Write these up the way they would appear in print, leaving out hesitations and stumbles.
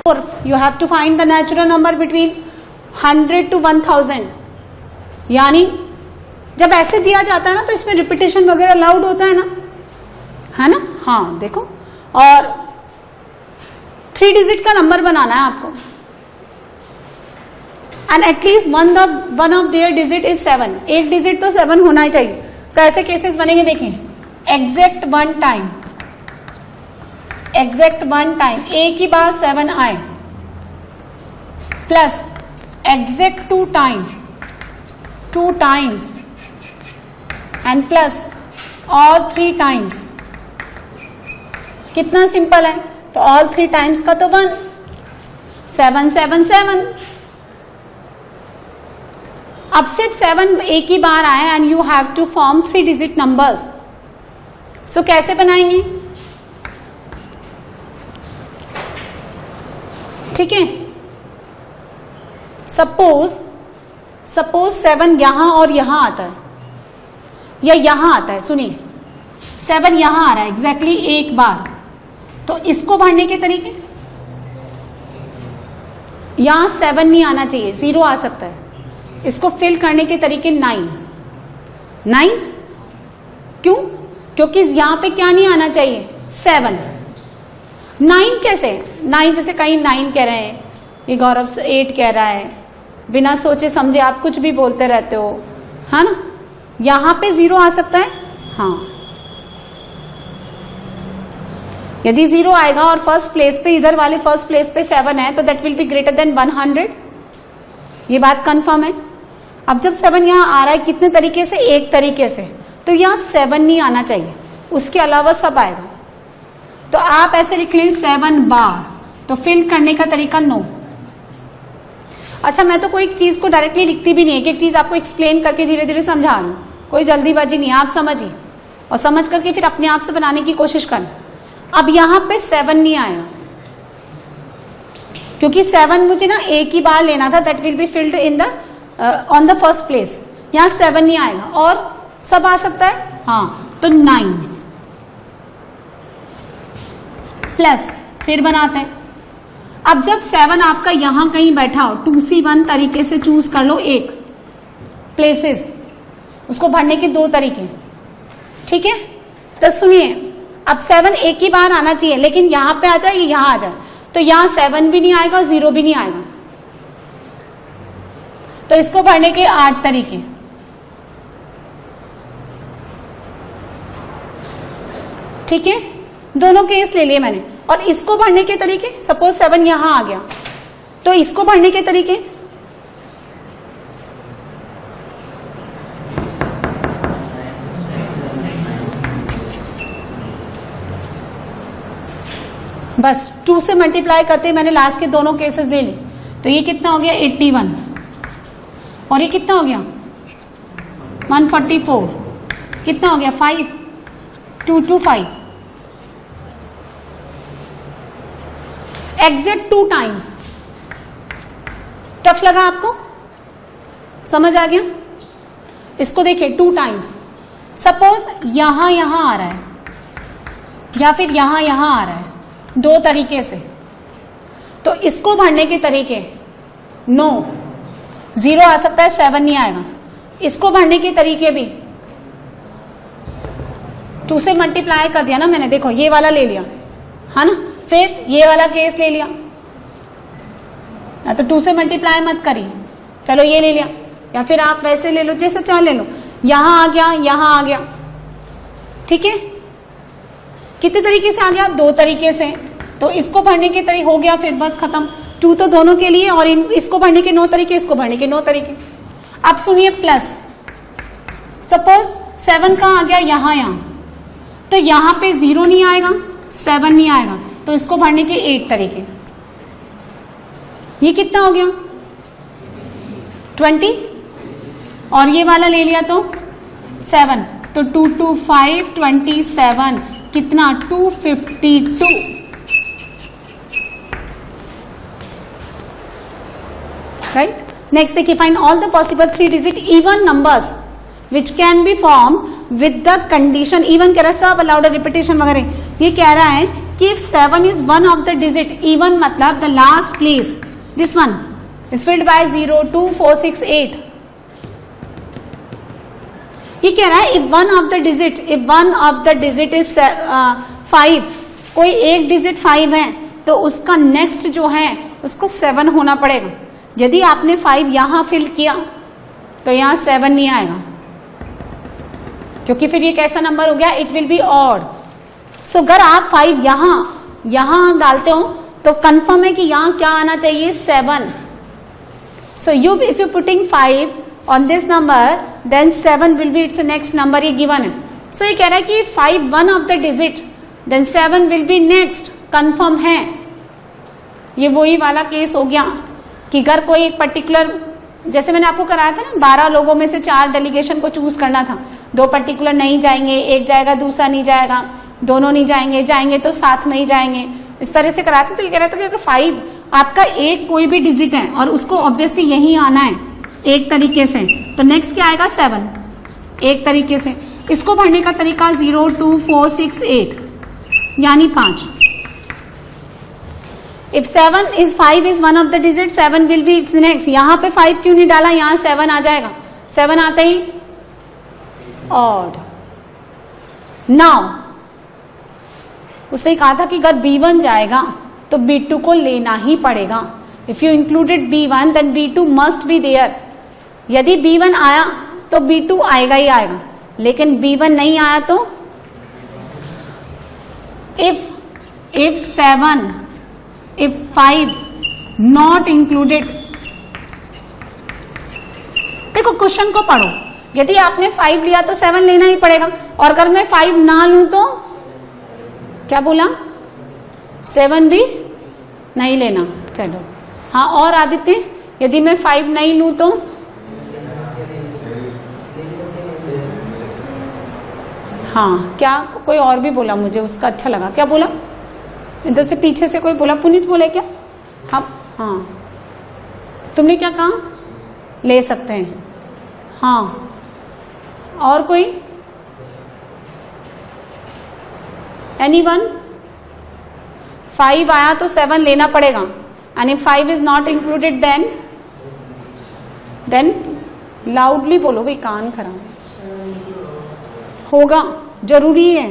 You have to find the natural number between 100 to 1000. यानी जब ऐसे दिया जाता है ना तो इसमें रिपीटेशन वगैरह अलाउड होता है ना? हाँ देखो, और 3 डिजिट का नंबर बनाना है आपको, and at least one of their digit is 7. एक डिजिट तो 7 होना ही चाहिए. तो ऐसे केसेस बनेंगे, देखें, एग्जैक्ट वन टाइम, एक ही बार 7 आए, plus exact 2 times and plus all 3 times. कितना सिंपल है. तो ऑल 3 टाइम्स का तो 1, 7 7 7. अब सिर्फ 7 एक ही बार आए and you have to form 3 digit numbers. सो कैसे बनाएंगे? ठीक है, सपोज 7 यहां और यहां आता है, या यहां आता है. सुनिए, 7 यहां आ रहा है एग्जैक्टली एक बार. तो इसको भरने के तरीके, यहां 7 नहीं आना चाहिए, 0 आ सकता है. इसको फिल करने के तरीके 9. क्यों? क्योंकि यहां पे क्या नहीं आना चाहिए? 7. 9 कैसे? 9 जैसे कहीं 9 कह रहे हैं, ये गौरव 8 कह रहा है, बिना सोचे समझे आप कुछ भी बोलते रहते हो, है ना? यहां पे 0 आ सकता है. हाँ, यदि 0 आएगा और फर्स्ट प्लेस पे, इधर वाले फर्स्ट प्लेस पे 7 है, तो that will be greater than 100. ये बात कंफर्म है. अब जब 7 यहां आ रहा है कितने तरीके से? एक तरीके से. तो यहां 7 नहीं आना चाहिए, उसके अलावा सब आएगा. तो आप ऐसे लिख लें 7 बार. तो फिल करने का तरीका 9. अच्छा, मैं तो कोई चीज को डायरेक्टली लिखती भी नहीं, एक चीज आपको एक्सप्लेन करके धीरे धीरे समझा रही हूं. कोई जल्दीबाजी नहीं, आप समझिए और समझ करके फिर अपने आप से बनाने की कोशिश करें. अब यहां पे 7 नहीं आएगा, क्योंकि 7 मुझे ना एक ही बार लेना था. That will be filled in the on the first place. यहां 7 नहीं आएगा और सब आ सकता है. हाँ, तो 9 प्लस, फिर बनाते हैं. अब जब 7 आपका यहां कहीं बैठा हो, 2C1 तरीके से चूज कर लो एक प्लेसेस, उसको भरने के 2 तरीके. ठीक है, तो सुनिए, अब 7 एक ही बार आना चाहिए, लेकिन यहां पे आ जाए, यहां आ जाए, तो यहां 7 भी नहीं आएगा और 0 भी नहीं आएगा. तो इसको भरने के 8 तरीके. ठीक है, दोनों केस ले लिए मैंने. और इसको भरने के तरीके, सपोज 7 यहां आ गया, तो इसको भरने के तरीके, बस 2 से मल्टीप्लाई करते मैंने लास्ट के दोनों केसेस ले ली. तो ये कितना हो गया? 81. और ये कितना हो गया? 144. कितना हो गया? 5. 225. Exact 2 times. टफ लगा आपको? समझ आ गया? इसको देखिए, 2 टाइम्स. सपोज यहां आ रहा है, या फिर यहां आ रहा है, 2 तरीके से. तो इसको भरने के तरीके 9. 0 आ सकता है, 7 नहीं आएगा. इसको भरने के तरीके भी 2 से मल्टीप्लाई कर दिया ना मैंने. देखो, ये वाला ले लिया, है ना? फिर ये वाला केस ले लिया, तो 2 से मल्टीप्लाई मत करिए. चलो ये ले लिया, या फिर आप वैसे ले लो, जैसे चाहे ले लो. यहां आ गया, यहां आ गया. ठीक है, कितने तरीके से आ गया? 2 तरीके से. तो इसको भरने के तरीके हो गया, फिर बस खत्म. 2 तो दोनों के लिए, और इसको भरने के 9 तरीके, इसको भरने के 9 तरीके. अब सुनिए, प्लस, सपोज 7 कहां आ गया? यहां. तो यहां पे 0 नहीं आएगा, 7 नहीं आएगा, तो इसको भरने के 8 तरीके. ये कितना हो गया? 20. और ये वाला ले लिया तो 7. तो 2 2 5 27. कितना? 252. राइट. नेक्स्ट देखिए, find all the possible 3 digit even numbers which can B form with the condition, even कह रहा है सब अलाउड रिपीटेशन वगैरह, ये कह रहा है कि if 7 is one of the digit, even मतलब the last place, this one is filled by 0, 2, 4, 6, 8. ये कह रहा है if one of the digit is 5, कोई एक डिजिट 5 है तो उसका नेक्स्ट जो है उसको 7 होना पड़ेगा. यदि आपने 5 यहां फिल किया तो यहां 7 नहीं आएगा, क्योंकि फिर ये कैसा नंबर हो गया, इट विल बी ऑड. सो अगर आप 5 यहां डालते हो तो कंफर्म है कि यहां क्या आना चाहिए, 7. So if you putting 5 on this number then 7 will be its next number, ये गिवन है. सो ये कह रहा है कि 5 one of the digit then 7 will be next, confirm है. ये वही वाला केस हो गया कि अगर कोई एक पर्टिकुलर, जैसे मैंने आपको कराया था ना, 12 लोगों में से 4 डेलीगेशन को चूज करना था, 2 पर्टिकुलर नहीं जाएंगे, एक जाएगा दूसरा नहीं जाएगा, दोनों नहीं जाएंगे तो साथ में ही जाएंगे, इस तरह से कराते. तो ये कह रहा था कि अगर 5 आपका एक कोई भी डिजिट है और उसको ऑब्वियसली यही आना है एक तरीके से, तो नेक्स्ट क्या आएगा, 7 एक तरीके से. इसको भरने का तरीका 0, 2, 4, 6, 8 यानी 5. If 5 is one of the digit, 7 will be its next. यहां पे 5 क्यों नहीं डाला, यहां 7 आ जाएगा. 7 आते ही ऑड. नाउ उसने कहा था कि अगर B1 जाएगा तो B2 को लेना ही पड़ेगा. If you included B1 then B2 must be there. यदि B1 आया तो B2 आएगा ही आएगा, लेकिन B1 नहीं आया तो if 5 not included, देखो क्वेश्चन को पढ़ो, यदि आपने 5 लिया तो 7 लेना ही पड़ेगा, और अगर मैं 5 ना लूं तो क्या बोला, 7 भी नहीं लेना. चलो हाँ, और आदित्य यदि मैं 5 नहीं लूं तो हाँ, क्या कोई और भी बोला, मुझे उसका अच्छा लगा, क्या बोला, इधर से पीछे से कोई बोला, पुनीत बोले क्या, हाँ तुमने क्या कहा, ले सकते हैं. हाँ और कोई, एनीवन. 5 आया तो 7 लेना पड़ेगा, and if 5 is not included then loudly बोलो भाई, कान खराब होगा, जरूरी है.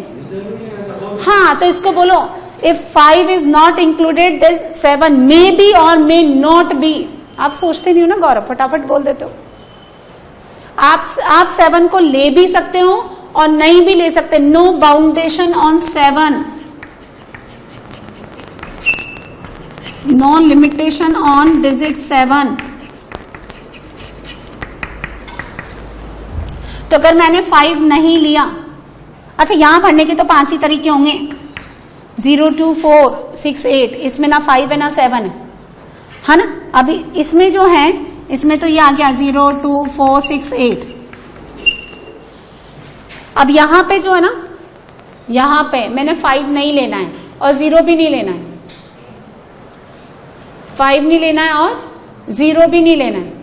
हाँ तो इसको बोलो, if 5 is not included then 7 may be और मे नॉट बी. आप सोचते नहीं हो ना गौरव, फटाफट बोल देते हो. आप 7 को ले भी सकते हो और नहीं भी ले सकते. No boundation on 7, no limitation on digit 7. तो अगर मैंने 5 नहीं लिया, अच्छा यहां भरने के तो 5 ही तरीके होंगे, 0, 2, 4, 6, 8. इसमें ना 5 है ना 7 है ना. अभी इसमें जो है, इसमें तो ये आ गया 0, 2, 4, 6, 8. अब यहां पे जो है ना, यहां पे मैंने 5 नहीं लेना है और 0 भी नहीं लेना है. 5 नहीं लेना है और 0 भी नहीं लेना है.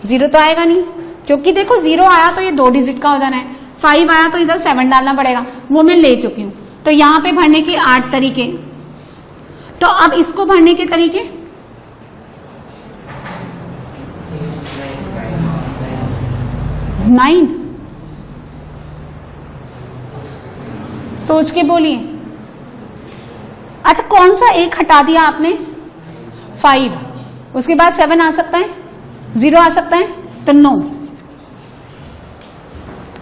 0 तो आएगा नहीं, क्योंकि देखो 0 आया तो ये 2 डिजिट का हो जाना है, 5 आया तो इधर 7 डालना पड़ेगा, वो मैं ले चुकी हूं. तो यहां पे भरने के 8 तरीके. तो अब इसको भरने के तरीके, नाइन. सोच के बोलिए. अच्छा कौन सा एक हटा दिया आपने, 5. उसके बाद 7 आ सकता है, 0 आ सकता है, तो 9.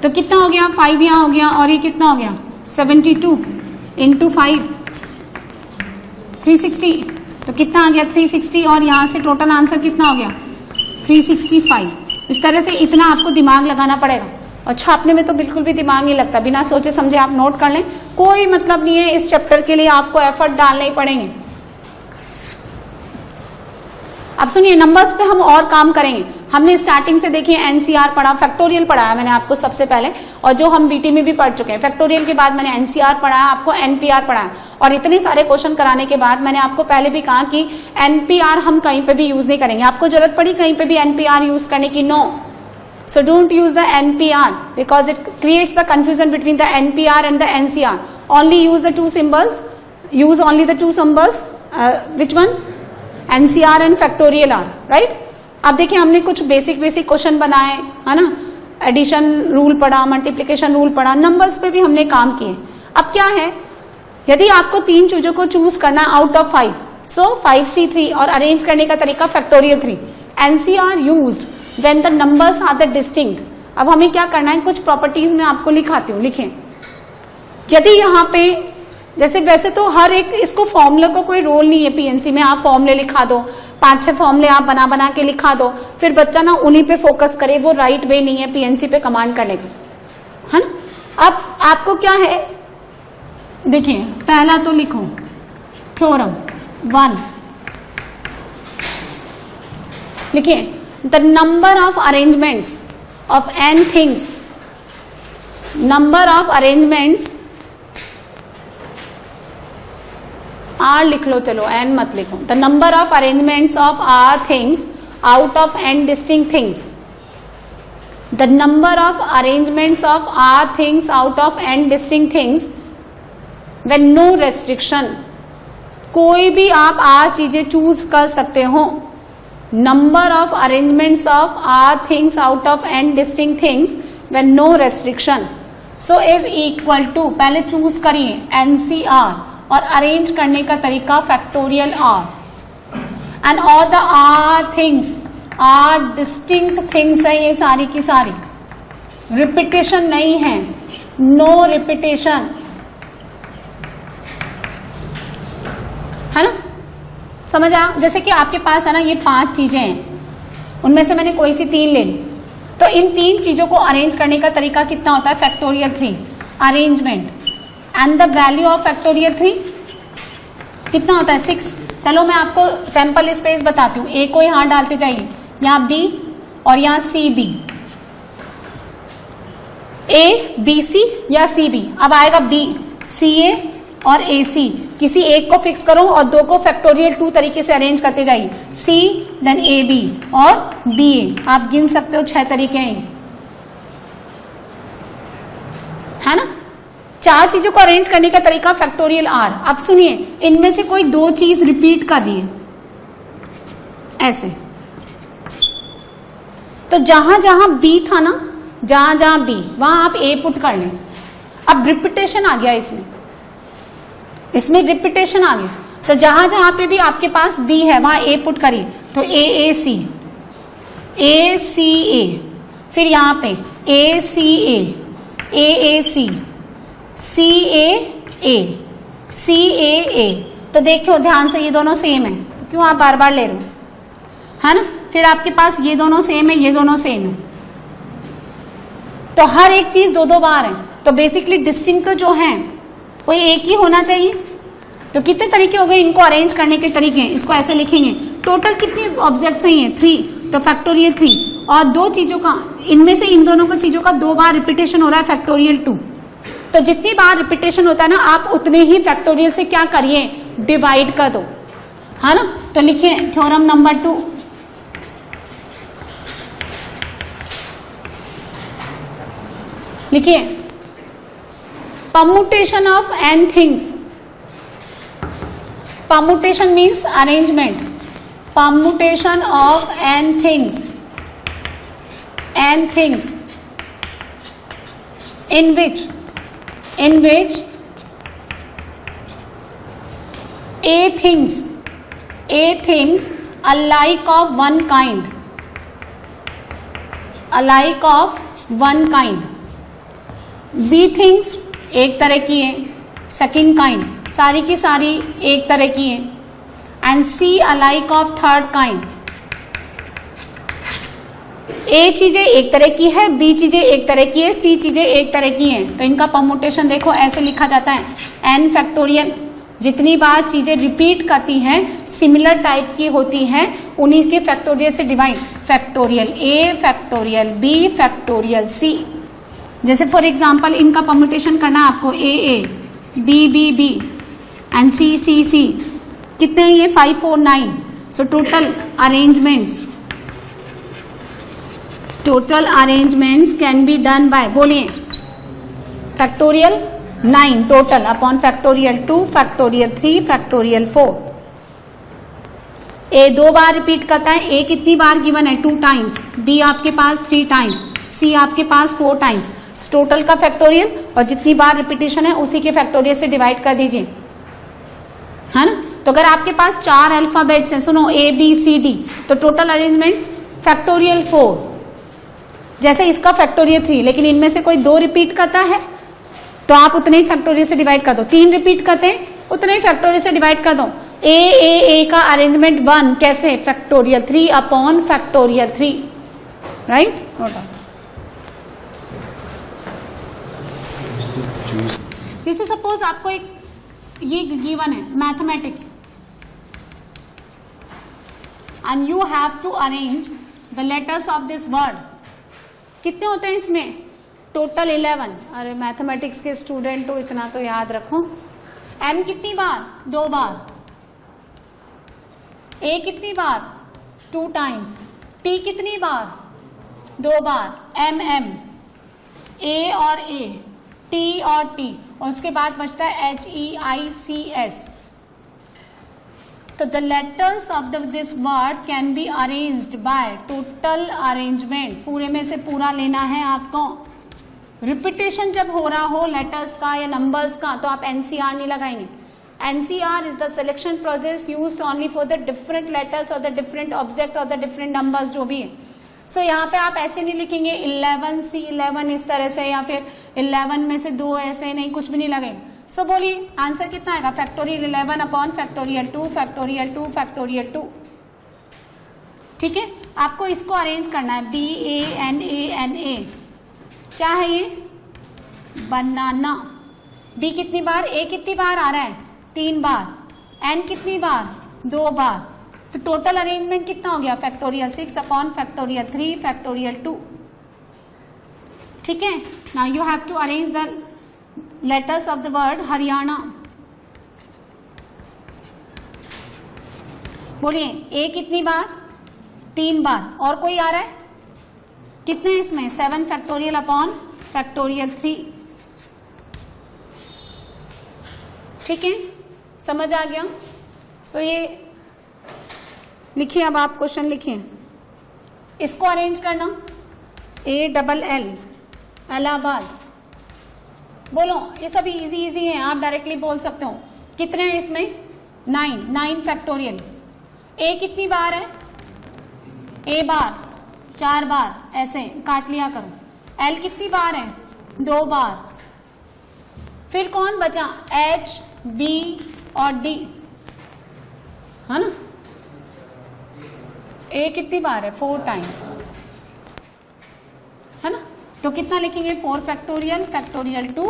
तो कितना हो गया, 5 यहां हो गया और ये कितना हो गया, 72 इंटू 5 360. तो कितना आ गया, 360, और यहां से टोटल आंसर कितना हो गया, 365. इस तरह से इतना आपको दिमाग लगाना पड़ेगा. और छापने में तो बिल्कुल भी दिमाग नहीं लगता, बिना सोचे समझे आप नोट कर लें, कोई मतलब नहीं है. इस चैप्टर के लिए आपको एफर्ट डालने ही पड़ेंगे. अब सुनिए, नंबर्स पे हम और काम करेंगे. हमने स्टार्टिंग से देखिए एनसीआर पढ़ा, फैक्टोरियल पढ़ाया मैंने आपको सबसे पहले, और जो हम बीटी में भी पढ़ चुके हैं. फैक्टोरियल के बाद मैंने एनसीआर पढ़ाया, आपको एनपीआर पढ़ाया, और इतने सारे क्वेश्चन कराने के बाद मैंने आपको पहले भी कहा कि एनपीआर हम कहीं पे भी यूज नहीं करेंगे. आपको जरूरत पड़ी कहीं पे भी एनपीआर यूज करने की, no. So don't use the NPR because it creates the confusion between the NPR and the NCR. Only use the two symbols. Use only the two symbols. Which one? NCR and factorial R, right? अब देखिए हमने कुछ basic question बनाए, है ना, addition rule पढ़ा, multiplication rule पढ़ा, numbers पे भी हमने काम किए. अब क्या है, यदि आपको तीन चीजों को चूज करना है आउट ऑफ 5, सो 5C3 और अरेंज करने का तरीका factorial 3. NCR used when the numbers are the distinct. अब हमें क्या करना है, कुछ प्रॉपर्टीज में आपको लिखाती हूँ, लिखें. यदि यहाँ पे जैसे वैसे तो हर एक इसको फॉर्मूला को कोई रोल नहीं है पीएनसी में, आप फॉर्मूले लिखा दो, 5-6 फॉर्मूले आप बना के लिखा दो, फिर बच्चा ना उन्हीं पे फोकस करे, वो राइट वे नहीं है पीएनसी पे कमांड करने का, है ना. अब आपको क्या है, देखिए पहला तो लिखो थ्योरम 1, लिखिए the number of arrangements of n things, number of arrangements R लिख लो, चलो n मत लिखो. The number of arrangements of R things out of n distinct things. The number of arrangements of R things out of n distinct things when no restriction. कोई भी आप R चीजें choose कर सकते हो. Number of arrangements of R things out of n distinct things when no restriction. So is equal to, पहले choose करिए NCR और अरेंज करने का तरीका factorial R. And all the R things are distinct things है, ये सारी की सारी रिपीटेशन नहीं है, नो रिपीटेशन, है ना. समझ आया. जैसे कि आपके पास है ना ये 5 चीजें हैं, उनमें से मैंने कोई सी 3 ले ली, तो इन 3 चीजों को अरेंज करने का तरीका कितना होता है, factorial 3 arrangement. And the value of factorial 3 कितना होता है, 6. चलो मैं आपको सैंपल स्पेस बताती हूँ. ए को यहां डालते जाइए, यहाँ B और यहाँ CB, ABC या CB. अब आएगा B, CA और AC. किसी एक को फिक्स करो और 2 को फैक्टोरियल 2 तरीके से अरेंज करते जाइए. C देन AB और BA. आप गिन सकते हो 6 तरीके हैं, है ना. 4 चीजों को अरेंज करने का तरीका फैक्टोरियल R. अब सुनिए, इनमें से कोई 2 चीज रिपीट कर दिए ऐसे, तो जहां जहां B था ना, जहां जहां B वहां आप A पुट कर लें. अब रिपीटेशन आ गया इसमें रिपीटेशन आ गया, तो जहां जहां पे भी आपके पास B है वहां A पुट करिए. तो AAC, ACA, फिर यहां पे ACA, AAC, CAA, CAA. तो देखियो ध्यान से, ये दोनों सेम है, क्यों आप बार बार ले रहे हो, है ना. फिर आपके पास ये दोनों सेम है, ये दोनों सेम है, तो हर एक चीज 2-2 बार है. तो बेसिकली डिस्टिंक्ट जो है कोई एक ही होना चाहिए. तो कितने तरीके हो गए इनको अरेंज करने के तरीके, इसको ऐसे लिखेंगे. टोटल कितने ऑब्जेक्ट्स हैं, 3, तो फैक्टोरियल 3. और 2 चीजों का, इनमें से इन दोनों का चीजों का 2 बार रिपीटेशन हो रहा है, फैक्टोरियल 2. तो जितनी बार रिपीटेशन होता है ना, आप उतने ही फैक्टोरियल से क्या करिए, डिवाइड कर दो, है ना. तो लिखिए थ्योरम नंबर 2. लिखिए permutation of n things. Permutation means arrangement. Permutation of n things, n things in which A things alike of one kind, alike of one kind. B things एक तरह की है, सेकंड काइंड, सारी की सारी एक तरह की है. And C alike of third kind. A चीजें एक तरह की है, B चीजें एक तरह की है, C चीजें एक तरह की हैं. तो इनका परमुटेशन देखो ऐसे लिखा जाता है, n फैक्टोरियल. जितनी बार चीजें रिपीट करती हैं, सिमिलर टाइप की होती हैं, उन्हीं के फैक्टोरियल से divide. Factorial A, factorial B, factorial C. जैसे फॉर एग्जाम्पल इनका परमुटेशन करना है आपको, AA, B एंड C. कितने हैं ये, 5, 4, 9. So total arrangements total arrangements can be done by, बोलिए, factorial 9 total upon factorial 2, factorial 3, factorial 4. A 2 बार रिपीट करता है. ए कितनी बार गिवन है? 2 टाइम्स. बी आपके पास 3 टाइम्स. सी आपके पास 4 टाइम्स. टोटल का फैक्टोरियल और जितनी बार रिपीटेशन है उसी के फैक्टोरियल से डिवाइड कर दीजिए, है ना. तो अगर आपके पास 4 अल्फाबेट्स हैं, सुनो, ए बी सी डी, तो टोटल अरेंजमेंट्स फैक्टोरियल 4. जैसे इसका फैक्टोरियल 3, लेकिन इनमें से कोई 2 रिपीट करता है तो आप उतने ही फैक्टोरियल से डिवाइड कर दो. 3 रिपीट करते हैं, उतने ही फैक्टोरियल से डिवाइड कर दो. ए का अरेंजमेंट 1 कैसे? Factorial 3 upon factorial 3, right. जैसे सपोज आपको एक ये गिवन है mathematics and you have to arrange the letters of this word. कितने होते हैं इसमें? टोटल 11. अरे मैथमेटिक्स के स्टूडेंट हो, इतना तो याद रखो. एम कितनी बार? 2 बार. ए कितनी बार? 2 टाइम्स. टी कितनी बार? 2 बार. एम एम, ए और ए, टी और टी, और उसके बाद बचता है HEICS. तो the letters of this word can be arranged by total arrangement. पूरे में से पूरा लेना है आपको. रिपीटेशन जब हो रहा हो लेटर्स का या नंबर्स का तो आप NCR नहीं लगाएंगे. NCR is the selection process used only for the different letters or the different object or the different numbers जो भी है. So यहाँ पे आप ऐसे नहीं लिखेंगे 11 C11 इस तरह से, या फिर 11 में से 2 ऐसे, नहीं, कुछ भी नहीं लगेंगे. So बोलिए आंसर कितना आएगा? Factorial 11 upon factorial 2, factorial 2, factorial 2. ठीक है, आपको इसको अरेंज करना है. BANANA क्या है ये? बनाना. बी कितनी बार? ए कितनी बार आ रहा है? 3 बार. एन कितनी बार? 2 बार. तो टोटल अरेंजमेंट कितना हो गया? Factorial 6 upon factorial 3, factorial 2. ठीक है. Now you have to arrange the letters of the word Haryana. बोलिए, ए कितनी बार? 3 बार. और कोई आ रहा है? कितने इसमें? 7 फैक्टोरियल अपॉन फैक्टोरियल 3. ठीक है, समझ आ गया. सो ये लिखिए, अब आप क्वेश्चन लिखिए. इसको अरेंज करना. ALL इलाहाबाद. बोलो, ये सभी इजी है, आप डायरेक्टली बोल सकते हो. कितने हैं इसमें? 9 फैक्टोरियल. ए कितनी बार है? ए बार 4 बार, ऐसे काट लिया करो. एल कितनी बार है? 2 बार. फिर कौन बचा? H, B और D, है ना. ए कितनी बार है? 4 टाइम्स, है ना. तो कितना लिखेंगे? 4 फैक्टोरियल, फैक्टोरियल 2,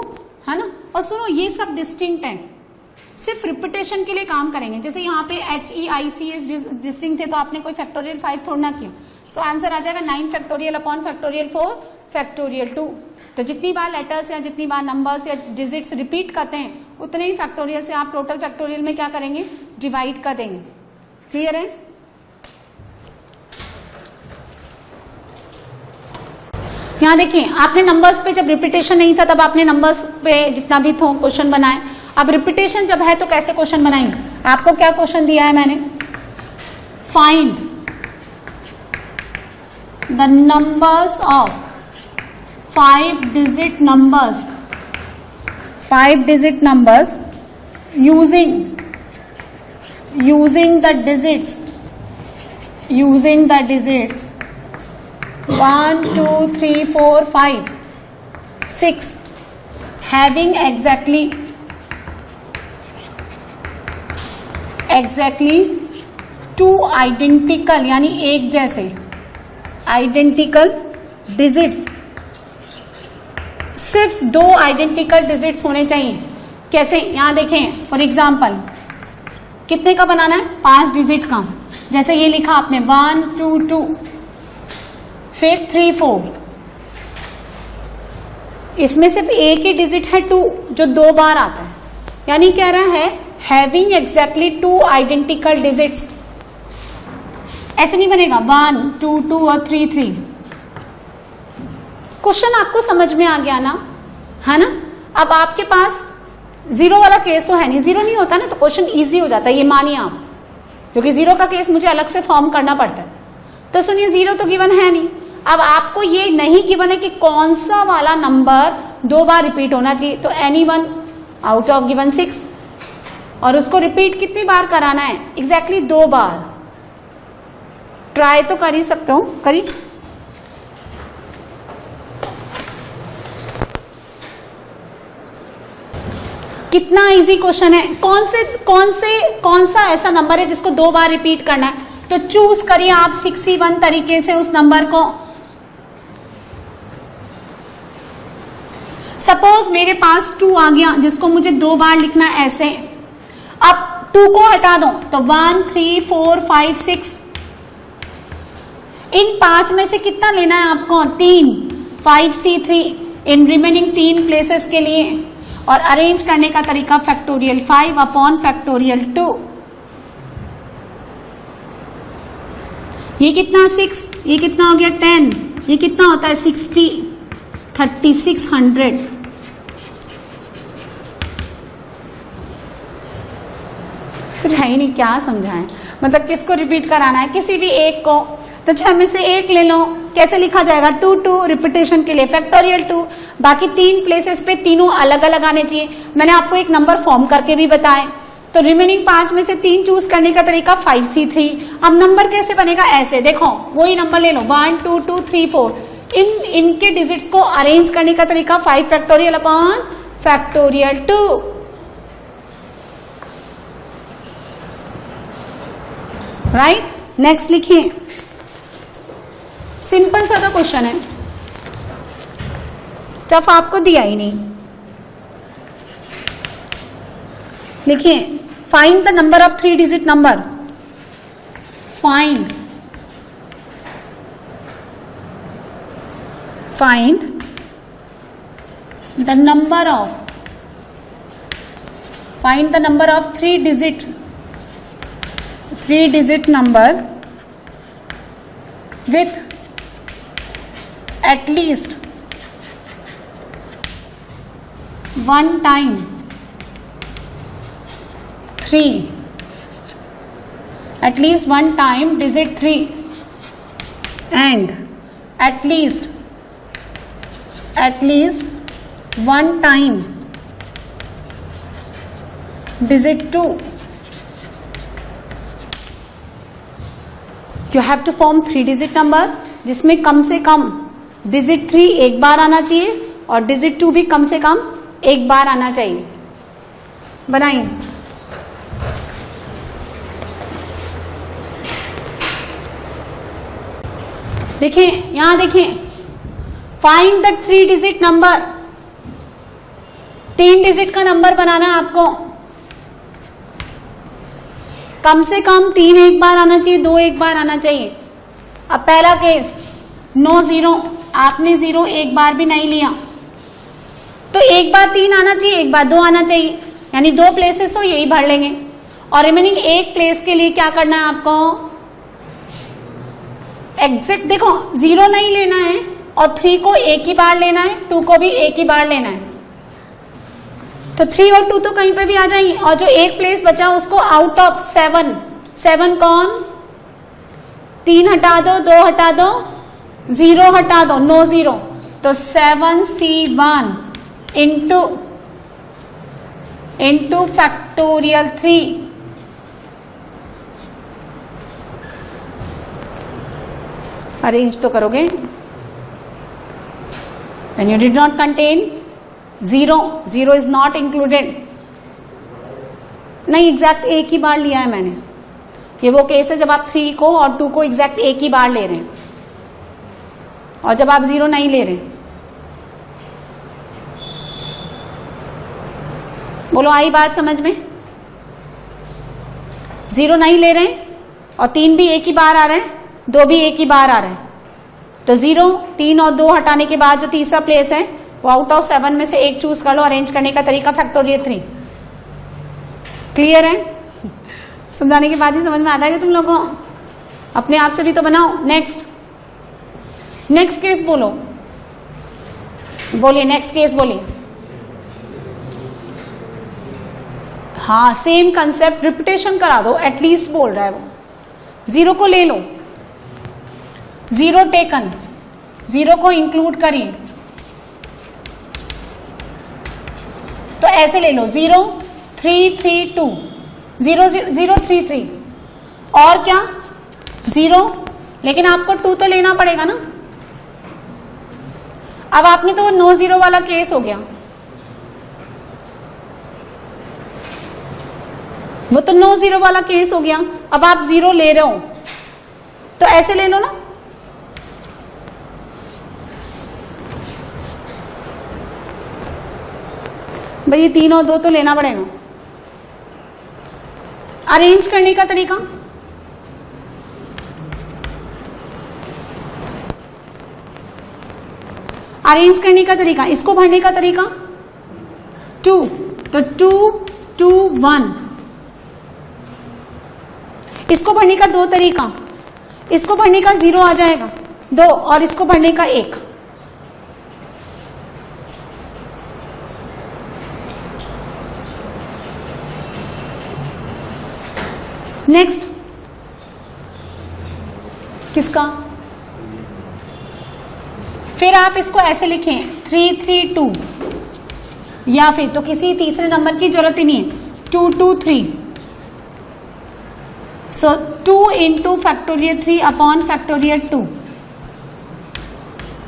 है ना. और सुनो, ये सब डिस्टिंक्ट है, सिर्फ रिपीटेशन के लिए काम करेंगे. जैसे यहाँ पे HEICS डिस्टिंक्ट थे तो आपने कोई फैक्टोरियल 5 थोड़ा ना किया. सो आंसर आ जाएगा 9 फैक्टोरियल अपॉन फैक्टोरियल 4, फैक्टोरियल 2. तो जितनी बार लेटर्स या जितनी बार नंबर्स या डिजिट्स रिपीट करते हैं उतने ही फैक्टोरियल से आप टोटल फैक्टोरियल में क्या करेंगे? डिवाइड कर देंगे. क्लियर है? यहाँ देखिए, आपने नंबर्स पे जब रिपीटेशन नहीं था तब आपने नंबर्स पे जितना भी थो क्वेश्चन बनाए. अब रिपीटेशन जब है तो कैसे क्वेश्चन बनाएंगे? आपको क्या क्वेश्चन दिया है मैंने? Find the numbers of 5 digit numbers, 5 digit numbers using the digits 1 2 3 4 5 6 having exactly 2 identical, यानी एक जैसे आइडेंटिकल डिजिट्स. सिर्फ 2 आइडेंटिकल डिजिट्स होने चाहिए. कैसे? यहां देखें, फॉर एग्जाम्पल कितने का बनाना है? 5 डिजिट का. जैसे ये लिखा आपने 1 2 2, फिर 3 4. इसमें सिर्फ एक ही डिजिट है 2 जो 2 बार आता है, यानी कह रहा है हैविंग एग्जैक्टली 2 आइडेंटिकल डिजिट्स. ऐसे नहीं बनेगा 1 2 2 और 3 3. क्वेश्चन आपको समझ में आ गया ना, है ना। अब आपके पास जीरो वाला केस तो है नहीं, जीरो नहीं होता ना तो क्वेश्चन इजी हो जाता है, ये मानिए आप, क्योंकि जीरो का केस मुझे अलग से फॉर्म करना पड़ता है। तो सुनिए, जीरो तो गिवन है नहीं। अब आपको ये नहीं गिवन है कि कौन सा वाला नंबर 2 बार रिपीट होना चाहिए, तो any one out of given 6, और उसको रिपीट कितनी बार कराना है, एग्जैक्टली 2 बार। ट्राई तो कर ही सकते हो, करी। कितना इजी क्वेश्चन है। कौन सा ऐसा नंबर है जिसको 2 बार रिपीट करना है, तो चूज करिए आप 61 तरीके से उस नंबर को। सपोज मेरे पास 2 आ गया जिसको मुझे 2 बार लिखना है ऐसे। अब 2 को हटा दो तो 1 3 4 5 6, इन 5 में से कितना लेना है आपको, 3, 5C3 इन रिमेनिंग 3 प्लेसेस के लिए। और अरेंज करने का तरीका फैक्टोरियल 5 अपॉन फैक्टोरियल 2। ये कितना 6, ये कितना हो गया 10, ये कितना होता है 60, 3600। कुछ है ही नहीं, क्या समझाएं, मतलब किसको रिपीट कराना है, किसी भी एक को। तो 6 में से 1 ले लो, कैसे लिखा जाएगा 2 2, रिपीटेशन के लिए फैक्टोरियल 2। बाकी 3 प्लेसेस पे तीनों अलग अलग आने चाहिए। मैंने आपको एक नंबर फॉर्म करके भी बताए। तो रिमेनिंग 5 में से 3 चूज करने का तरीका 5C3। अब नंबर कैसे बनेगा, ऐसे देखो, वही नंबर ले लो 1 2 2 3 4, इनके डिजिट्स को अरेंज करने का तरीका 5 factorial upon factorial 2। Right, next लिखिए। सिंपल सा तो क्वेश्चन है, टफ आपको दिया ही नहीं। लिखिए, find the number of 3 digit number. Find the number of 3 digit number with at least one time 3, at least one time digit 3, and at least one time digit 2. You have to form 3 digit number जिसमें कम से कम digit 3 एक बार आना चाहिए और digit 2 भी कम से कम एक बार आना चाहिए। बनाइए। देखिए, यहां देखिए, find the 3 digit number. 3 digit का नंबर बनाना है आपको, कम से कम 3 एक बार आना चाहिए, 2 एक बार आना चाहिए। अब पहला केस, नो 0, आपने 0 एक बार भी नहीं लिया, तो एक बार 3 आना चाहिए, एक बार 2 आना चाहिए, यानी 2 प्लेसेस हो यही भर लेंगे। और रिमेनिंग एक प्लेस के लिए क्या करना है आपको, एग्जिट, देखो 0 नहीं लेना है और 3 को एक ही बार लेना है, 2 को भी एक ही बार लेना है। तो 3 और 2 तो कहीं पे भी आ जाएंगे, और जो एक प्लेस बचा उसको आउट ऑफ 7 कौन, 3 हटा दो, 2 हटा दो, 0 हटा दो, नो 0, तो 7C1 इंटू फैक्टोरियल 3। अरेंज तो करोगे, when you did not contain 0 is not included। नहीं, एग्जैक्ट एक ही बार लिया है मैंने। ये वो केस है जब आप 3 को और 2 को एग्जैक्ट एक ही बार ले रहे हैं, और जब आप 0 नहीं ले रहे। बोलो, आई बात समझ में? 0 नहीं ले रहे और 3 भी एक ही बार आ रहे हैं, 2 भी एक ही बार आ रहे हैं, तो 0, 3 और 2 हटाने के बाद जो तीसरा प्लेस है वो आउट ऑफ 7 में से एक चूज कर लो। अरेंज करने का तरीका फैक्टोरियल 3। क्लियर है? समझाने के बाद ही समझ में आता है तुम लोगों को, अपने आप से भी तो बनाओ। नेक्स्ट केस बोलो, बोलिए नेक्स्ट केस बोलिए। हाँ सेम कंसेप्ट, रिपीटेशन करा दो, एटलीस्ट बोल रहा है वो। 0 को ले लो, 0 टेकन, 0 को इंक्लूड करिए, तो ऐसे ले लो 0 3 3 2 0 0 3 3 और क्या 0, लेकिन आपको 2 तो लेना पड़ेगा ना। अब आपने तो वो नो 0 वाला केस हो गया, वो तो नो 0 वाला केस हो गया। अब आप 0 ले रहे हो तो ऐसे ले लो ना, भाई ये 3 और 2 तो लेना पड़ेगा। अरेंज करने का तरीका, अरेंज करने का तरीका, इसको भरने का तरीका 2, तो 2 2 1। इसको भरने का 2 तरीका, इसको भरने का 0 आ जाएगा 2 और इसको भरने का 1। नेक्स्ट किसका, फिर आप इसको ऐसे लिखें 3 3 2, या फिर तो किसी तीसरे नंबर की जरूरत ही नहीं है, 2 2 3। सो 2 इंटू फैक्टोरियल 3 अपॉन फैक्टोरियल 2,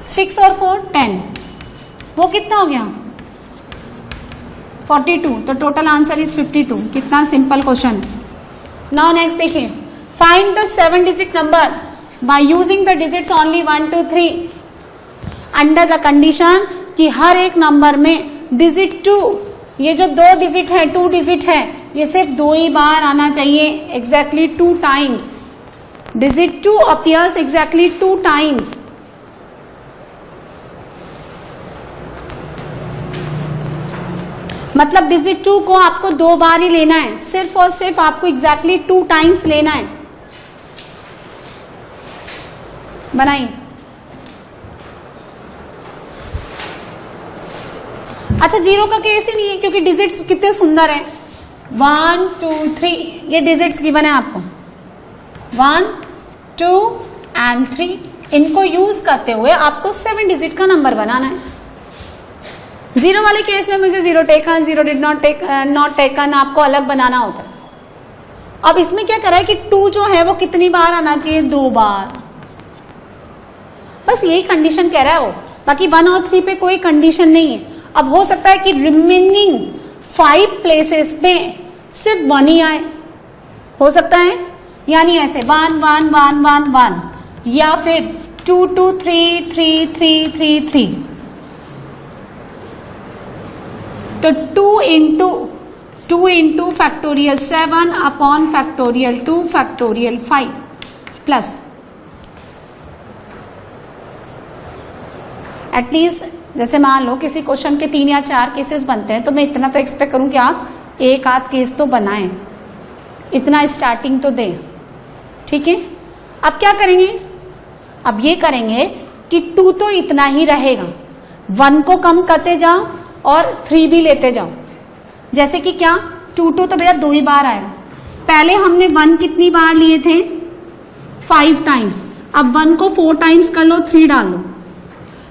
6 और 4 10, वो कितना हो गया 42, तो टोटल आंसर इज 52। कितना सिंपल क्वेश्चन। नाउ नेक्स्ट देखिए, find the 7 digit number by using the digits only 1 2 3 under the condition कि हर एक नंबर में डिजिट 2, ये जो 2 डिजिट है 2 डिजिट है, ये सिर्फ 2 ही बार आना चाहिए, exactly 2 times. Digit 2 appears exactly 2 times. मतलब डिजिट 2 को आपको 2 बार ही लेना है, सिर्फ और सिर्फ आपको एग्जैक्टली 2 टाइम्स लेना है। बनाइए। अच्छा 0 का केस ही नहीं है क्योंकि डिजिट्स कितने सुंदर हैं, 1 2 3, ये डिजिट्स गिवन है आपको 1 2 एंड 3। इनको यूज करते हुए आपको 7 डिजिट का नंबर बनाना है। 0 वाले केस में मुझे 0 टेकन 0 डिड नॉट टेकन आपको अलग बनाना होता है। अब इसमें क्या करा है कि 2 जो है वो कितनी बार आना चाहिए, 2 बार, बस यही कंडीशन कह रहा है वो, बाकी 1 और 3 पे कोई कंडीशन नहीं है। अब हो सकता है कि रिमेनिंग 5 प्लेसेस पे सिर्फ 1 ही आए, हो सकता है, यानी ऐसे 1 1 1 1 1 या फिर 2 2 3 3 3 3 3। तो 2 into factorial 7 upon factorial 2 factorial 5 plus at least, जैसे मान लो किसी क्वेश्चन के 3 या 4 केसेस बनते हैं तो मैं इतना तो एक्सपेक्ट करूं कि आप एक आध केस तो बनाएं, इतना स्टार्टिंग तो दें, ठीक है। अब क्या करेंगे, अब ये करेंगे कि 2 तो इतना ही रहेगा, 1 को कम करते जाओ और 3 भी लेते जाओ। जैसे कि क्या 2 2 तो भैया 2 ही बार आएगा, पहले हमने 1 कितनी बार लिए थे 5 टाइम्स, अब 1 को 4 टाइम्स कर लो, 3 डाल लो।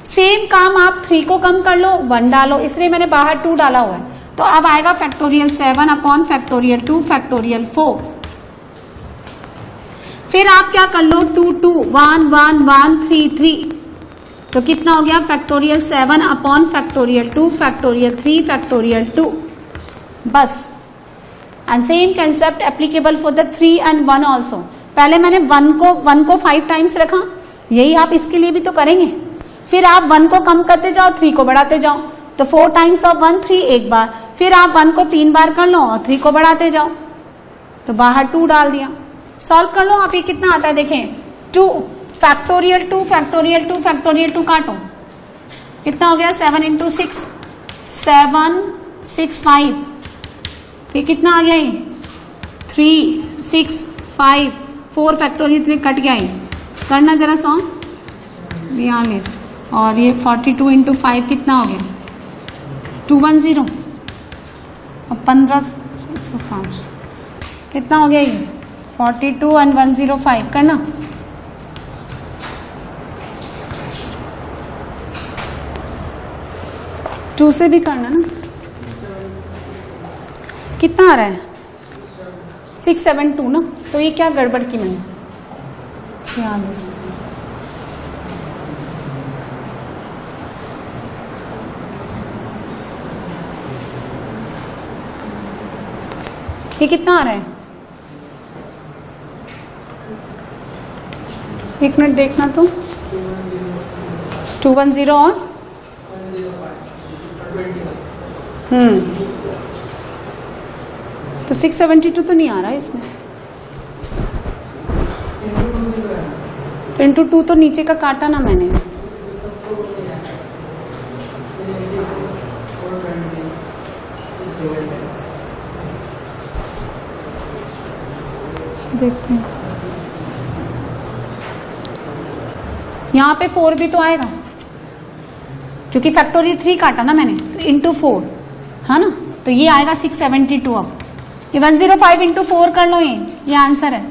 सेम काम आप 3 को कम कर लो, 1 डालो, इसलिए मैंने बाहर 2 डाला हुआ है। तो अब आएगा फैक्टोरियल 7 अपॉन फैक्टोरियल 2 फैक्टोरियल 4। फिर आप क्या कर लो 2 2 1 1 1 3 3, तो कितना हो गया factorial 7 upon factorial 2 factorial 3 factorial 2, बस। And same concept applicable for the 3 and 1 also. पहले मैंने 1 को 5 टाइम्स रखा, यही आप इसके लिए भी तो करेंगे। फिर आप 1 को कम करते जाओ, 3 को बढ़ाते जाओ, तो 4 टाइम्स ऑफ 1 3 एक बार। फिर आप 1 को 3 बार कर लो और 3 को बढ़ाते जाओ, तो बाहर 2 डाल दिया। सॉल्व कर लो आप, ये कितना आता है देखें, 2 फैक्टोरियल 2 फैक्टोरियल 2 फैक्टोरियल 2 काटो, कितना हो गया 7 इंटू 6 7 6 5, फिर कितना आ गया ये 3 6 5 4 फैक्टोरियल 3 कट गया, ये करना जरा 100 42 और ये 42 इंटू 5 कितना हो गया 210 और 15 105 कितना हो गया ये 42 and 105 करना। टू से भी करना ना। कितना आ रहा है 672 ना। तो ये क्या गड़बड़ की मैंने 46 ये कितना आ रहा है एक मिनट देखना तो 210 और तो 672 तो नहीं आ रहा है इसमें। तो इंटू 2 तो नीचे का काटा ना मैंने। देखते हैं यहाँ पे 4 भी तो आएगा क्योंकि फैक्टोरियल 3 काटा ना मैंने तो इंटू 4 है ना। तो ये आएगा 672। अब ये 105 इंटू 4 कर लो ये आंसर है।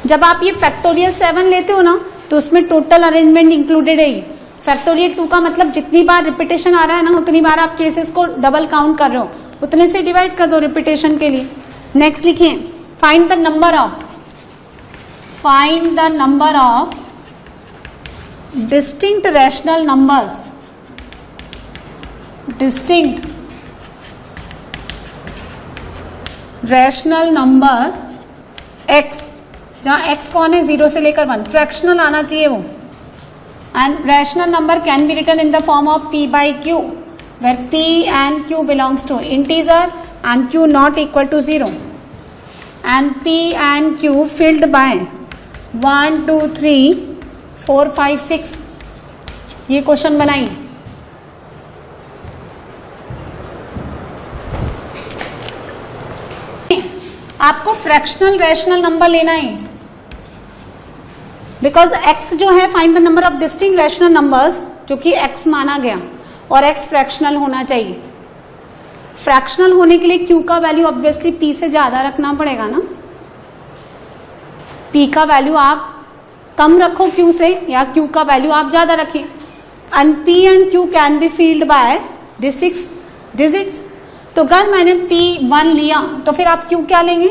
जब आप ये फैक्टोरियल 7 लेते हो ना तो उसमें टोटल अरेंजमेंट इंक्लूडेड है। फैक्टोरियल 2 का मतलब जितनी बार रिपीटेशन आ रहा है ना उतनी बार आप केसेस को डबल काउंट कर रहे हो, उतने से डिवाइड कर दो रिपीटेशन के लिए। नेक्स्ट लिखिए find the number of distinct rational numbers. Distinct rational number x, जहां x कौन है 0 से लेकर 1, फ्रैक्शनल आना चाहिए वो। And rational number can be written in the form of p by q where p and q belongs to integer and q not equal to 0 and p and q filled by 1 2 3 4 5 6। ये question बनाइए। आपको fractional rational number लेना है because x जो है find the number of distinct rational numbers जो कि x माना गया और x फ्रैक्शनल होना चाहिए। फ्रैक्शनल होने के लिए q का वैल्यू ऑब्वियसली p से ज्यादा रखना पड़ेगा ना। p का वैल्यू आप कम रखो q से या q का वैल्यू आप ज्यादा रखें। And p and q can be filled by this 6 digits. तो अगर मैंने p1 लिया तो फिर आप q क्या लेंगे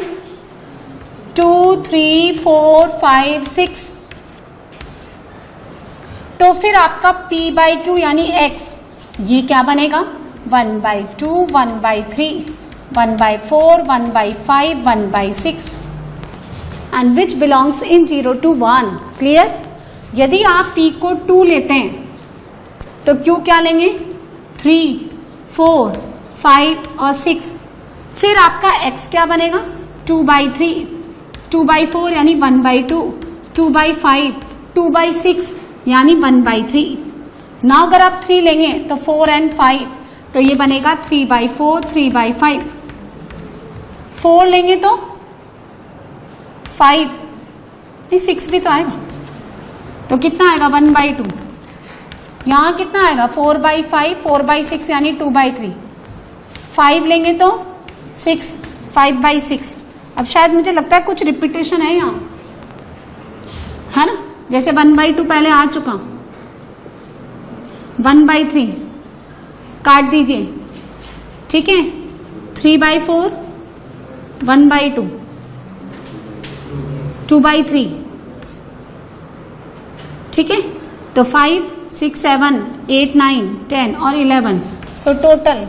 2 3 4 5 6। तो फिर आपका p by q यानी x ये क्या बनेगा 1 by 2 1 by 3 1 by 4 1 by 5 1 by 6 and which belongs in 0 to 1। Clear. यदि आप p को 2 लेते हैं तो q क्या लेंगे 3 4 5 और 6। फिर आपका x क्या बनेगा 2 by 3 2 by 4 यानी 1 by 2 2 by 5 2 by 6 यानी 1 by 3। ना अगर आप 3 लेंगे तो 4 and 5 तो ये बनेगा 3 by 4 3 by 5। 4 लेंगे तो 5 नहीं 6 भी तो आएगा तो कितना आएगा 1 by 2। यहाँ कितना आएगा 4 by 5 4 by 6 यानी 2 by 3। 5 लेंगे तो 6 5 by 6। अब शायद मुझे लगता है कुछ रिपीटेशन है यहाँ है ना। जैसे 1 by 2 पहले आ चुका 1 by 3 काट दीजिए ठीक है 3 by 4 1 by 2 2 by 3 ठीक है। तो 5 6 7 8 9 10 और 11 सो टोटल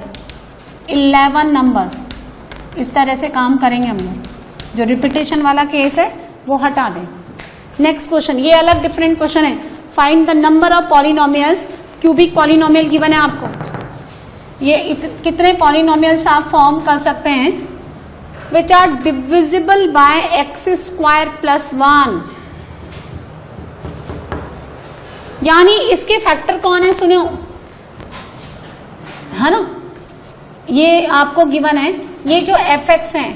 11 नंबर्स। इस तरह से काम करेंगे हम लोग। जो रिपीटेशन वाला केस है वो हटा दें। नेक्स्ट क्वेश्चन ये अलग डिफरेंट क्वेश्चन है। Find the number of polynomials. Cubic polynomial given है आपको। ये कितने पॉलिनोमियल्स आप फॉर्म कर सकते हैं which are divisible by x square plus 1। यानी इसके फैक्टर कौन है सुनो है ना। ये आपको गिवन है ये जो एफ एक्स है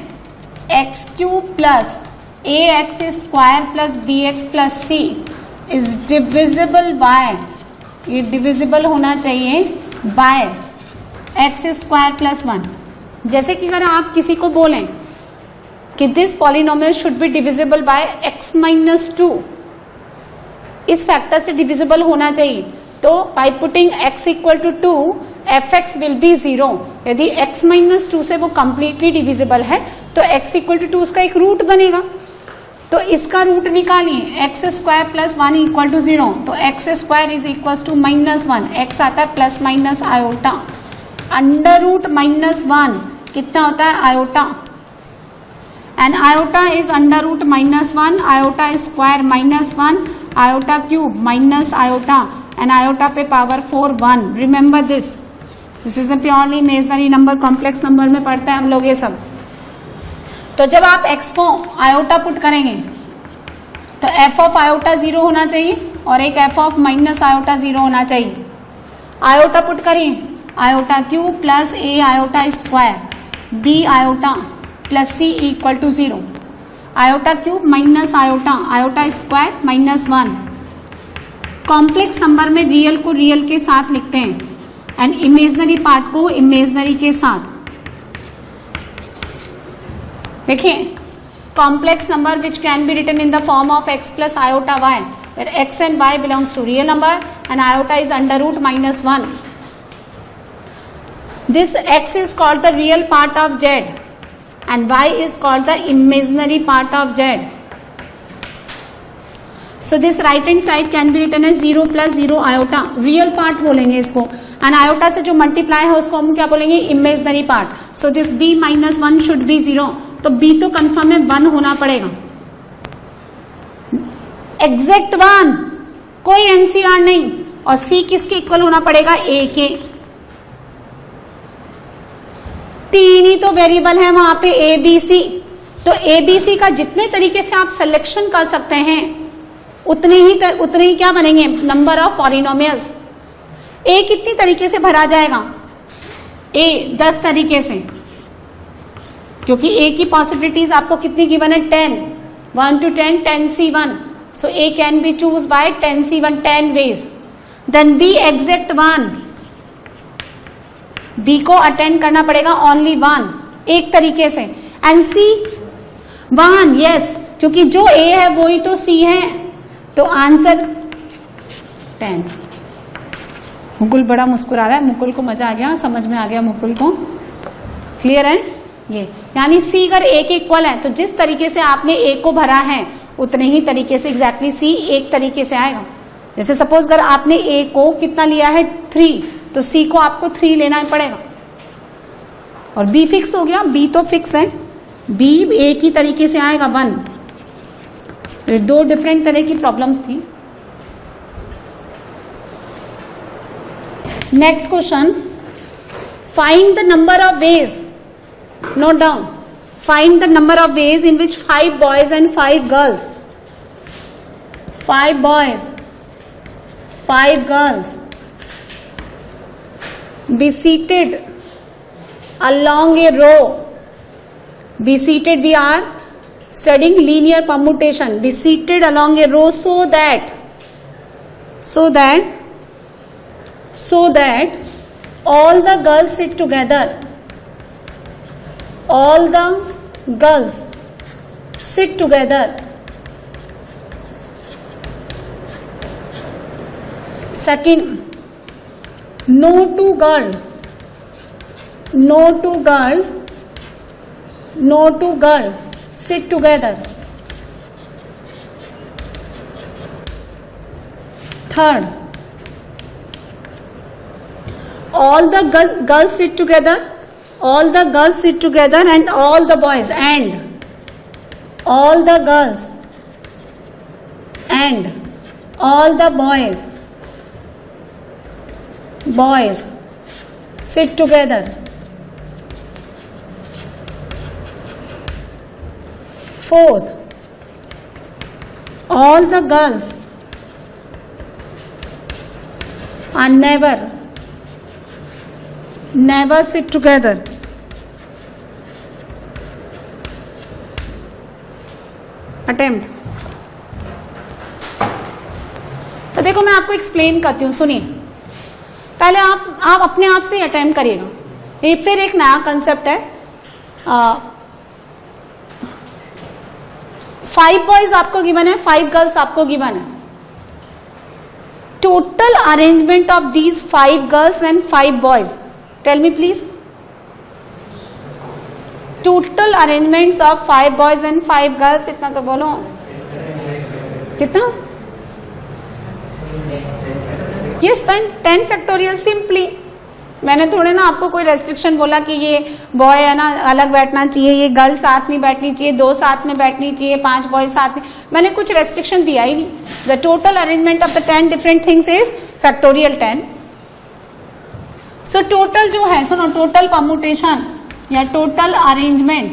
x cube plus a x square plus b x plus c is divisible by, ये डिविजिबल होना चाहिए बाय एक्स स्क्वायर प्लस 1। जैसे कि अगर आप किसी को बोलें कि this polynomial should be divisible by x minus 2, इस फैक्टर से डिविजिबल होना चाहिए, तो by putting x equal to 2 f x will be 0। यदि x माइनस 2 से वो कंप्लीटली डिविजिबल है तो x इक्वल टू 2 उसका एक रूट बनेगा, तो इसका रूट निकालिए, x square plus 1 equal to 0, तो x square is equal to -1, x आता है plus minus iota, under root -1 कितना होता है iota, and iota is under root -1, iota square -1, iota cube minus iota, and iota पे power 4 1। Remember this is a purely imaginary number, complex number में पढ़ते हैं हम लोग ये सब। तो जब आप x को आयोटा पुट करेंगे तो f ऑफ आयोटा 0 होना चाहिए और एक f ऑफ माइनस आयोटा 0 होना चाहिए। आयोटा पुट करिए, iota cube plus a iota square b iota plus c equal to 0, iota cube minus iota, iota square -1। Complex number में रियल को रियल के साथ लिखते हैं एंड इमेजिनरी पार्ट को इमेजिनरी के साथ। देखिए, complex number which can be written in the form of x plus iota y, where x and y belongs to real number and iota is under root -1. This x is called the real part of z and y is called the imaginary part of z. So this right hand side can be written as 0 plus 0 iota, real part बोलेंगे इसको, and iota से जो multiply है उसको हम क्या बोलेंगे, imaginary part. So this b -1 should be 0, तो b तो कंफर्म है 1 होना पड़ेगा, एग्जैक्ट 1, कोई एनसीआर नहीं, और c किसके इक्वल होना पड़ेगा, a के। तीन ही तो वेरिएबल है वहां पे a b c, तो a b c का जितने तरीके से आप सिलेक्शन कर सकते हैं उतने ही क्या बनेंगे, नंबर ऑफ पॉलिनोमियल्स। a कितनी तरीके से भरा जाएगा, a 10 तरीके से, क्योंकि a की पॉसिबिलिटीज आपको कितनी गिवन है, 10, 1 to 10, 10c1, so a can be choose by 10c1, 10 ways. Then b exact 1, b को अटेंड करना पड़ेगा ओनली 1, एक तरीके से, एंड c 1, यस, क्योंकि जो a है वो ही तो c है, तो आंसर 10। मुकुल बड़ा मुस्कुरा रहा है, मुकुल को मजा आ गया, समझ में आ गया मुकुल को, क्लियर है ये, यानी c अगर a के इक्वल है तो जिस तरीके से आपने a को भरा है उतने ही तरीके से एग्जैक्टली c एक तरीके से आएगा। जैसे सपोज अगर आपने a को कितना लिया है 3, तो c को आपको 3 लेना पड़ेगा, और b फिक्स हो गया, b तो फिक्स है, b एक ही तरीके से आएगा 1। दो डिफरेंट तरह की प्रॉब्लम्स थी। Next question, find the number of ways, note down, find the number of ways in which 5 boys and 5 girls, 5 boys, 5 girls be seated along a row, be seated, we are studying linear permutation, be seated along a row so that all the girls sit together, all the girls sit together, second, no two girl sit together, third, all the girls sit together, all the girls sit together and all the boys, and all the girls and all the boys sit together, fourth, all the girls are never sit together, attempt. तो देखो मैं आपको explain करती हूँ, सुनिए। पहले आप अपने आप से अटेम्प्ट करिएगा। ये फिर एक नया कंसेप्ट है। 5 बॉयज आपको गिवन है, 5 गर्ल्स आपको गिवन है। Total arrangement of these 5 girls and 5 boys, tell me please. Total arrangements of 5 boys and 5 girls, इतना तो बोलो कितना? ये स्पेंड 10 फैक्टोरियल सिंपली। मैंने थोड़े ना आपको कोई रेस्ट्रिक्शन बोला कि ये बॉय है ना अलग बैठना चाहिए, ये गर्ल साथ नहीं बैठनी चाहिए, 2 साथ में बैठनी चाहिए, 5 बॉय साथ में, मैंने कुछ रेस्ट्रिक्शन दिया ही नहीं। The total arrangement of the 10 different things is factorial 10। So total जो है, सुनो, टोटल परम्यूटेशन या टोटल अरेंजमेंट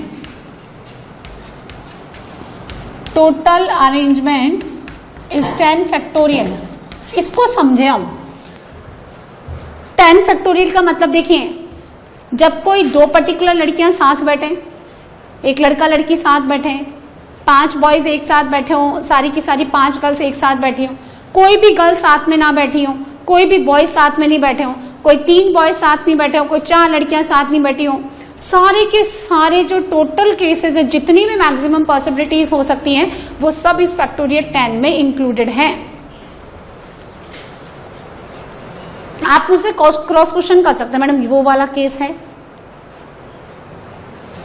इज 10 फैक्टोरियल। इसको समझे हम। 10 फैक्टोरियल का मतलब देखिए, जब कोई 2 पर्टिकुलर लड़कियां साथ बैठे, एक लड़का लड़की साथ बैठे, 5 बॉयज एक साथ बैठे हो, सारी की सारी 5 गर्ल्स एक साथ बैठी हो, कोई भी गर्ल साथ में ना बैठी हो, कोई भी बॉय साथ में नहीं बैठे हो, कोई 3 बॉय साथ नहीं बैठे हो, कोई 4 लड़कियां साथ नहीं बैठी हो, सारे के सारे जो टोटल केसेस है, जितनी भी मैक्सिमम पॉसिबिलिटीज हो सकती हैं, वो सब इस फैक्टोरियल 10 में इंक्लूडेड है। आप मुझसे क्रॉस क्वेश्चन कर सकते हैं, मैडम वो वाला केस है,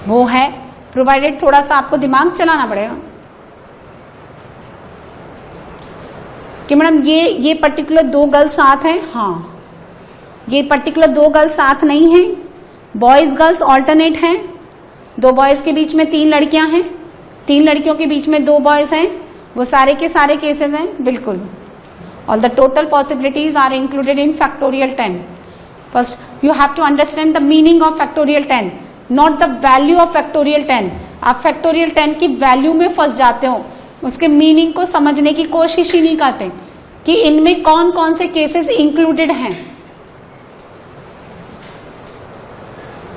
वो है, प्रोवाइडेड थोड़ा सा आपको दिमाग चलाना पड़ेगा कि मैडम ये पर्टिकुलर 2 गर्ल्स साथ हैं, हाँ, ये पर्टिकुलर 2 गर्ल्स साथ नहीं है, बॉयज गर्ल्स ऑल्टरनेट हैं, 2 बॉयज के बीच में 3 लड़कियां हैं, 3 लड़कियों के बीच में 2 बॉयज हैं, वो सारे के सारे केसेस हैं, बिल्कुल। All the total possibilities are included in factorial 10. First, you have to understand the meaning of factorial 10, not the value of factorial 10. आप factorial 10 की वैल्यू में फंस जाते हो, उसके मीनिंग को समझने की कोशिश ही नहीं करते कि इनमें कौन कौन से केसेस इंक्लूडेड हैं।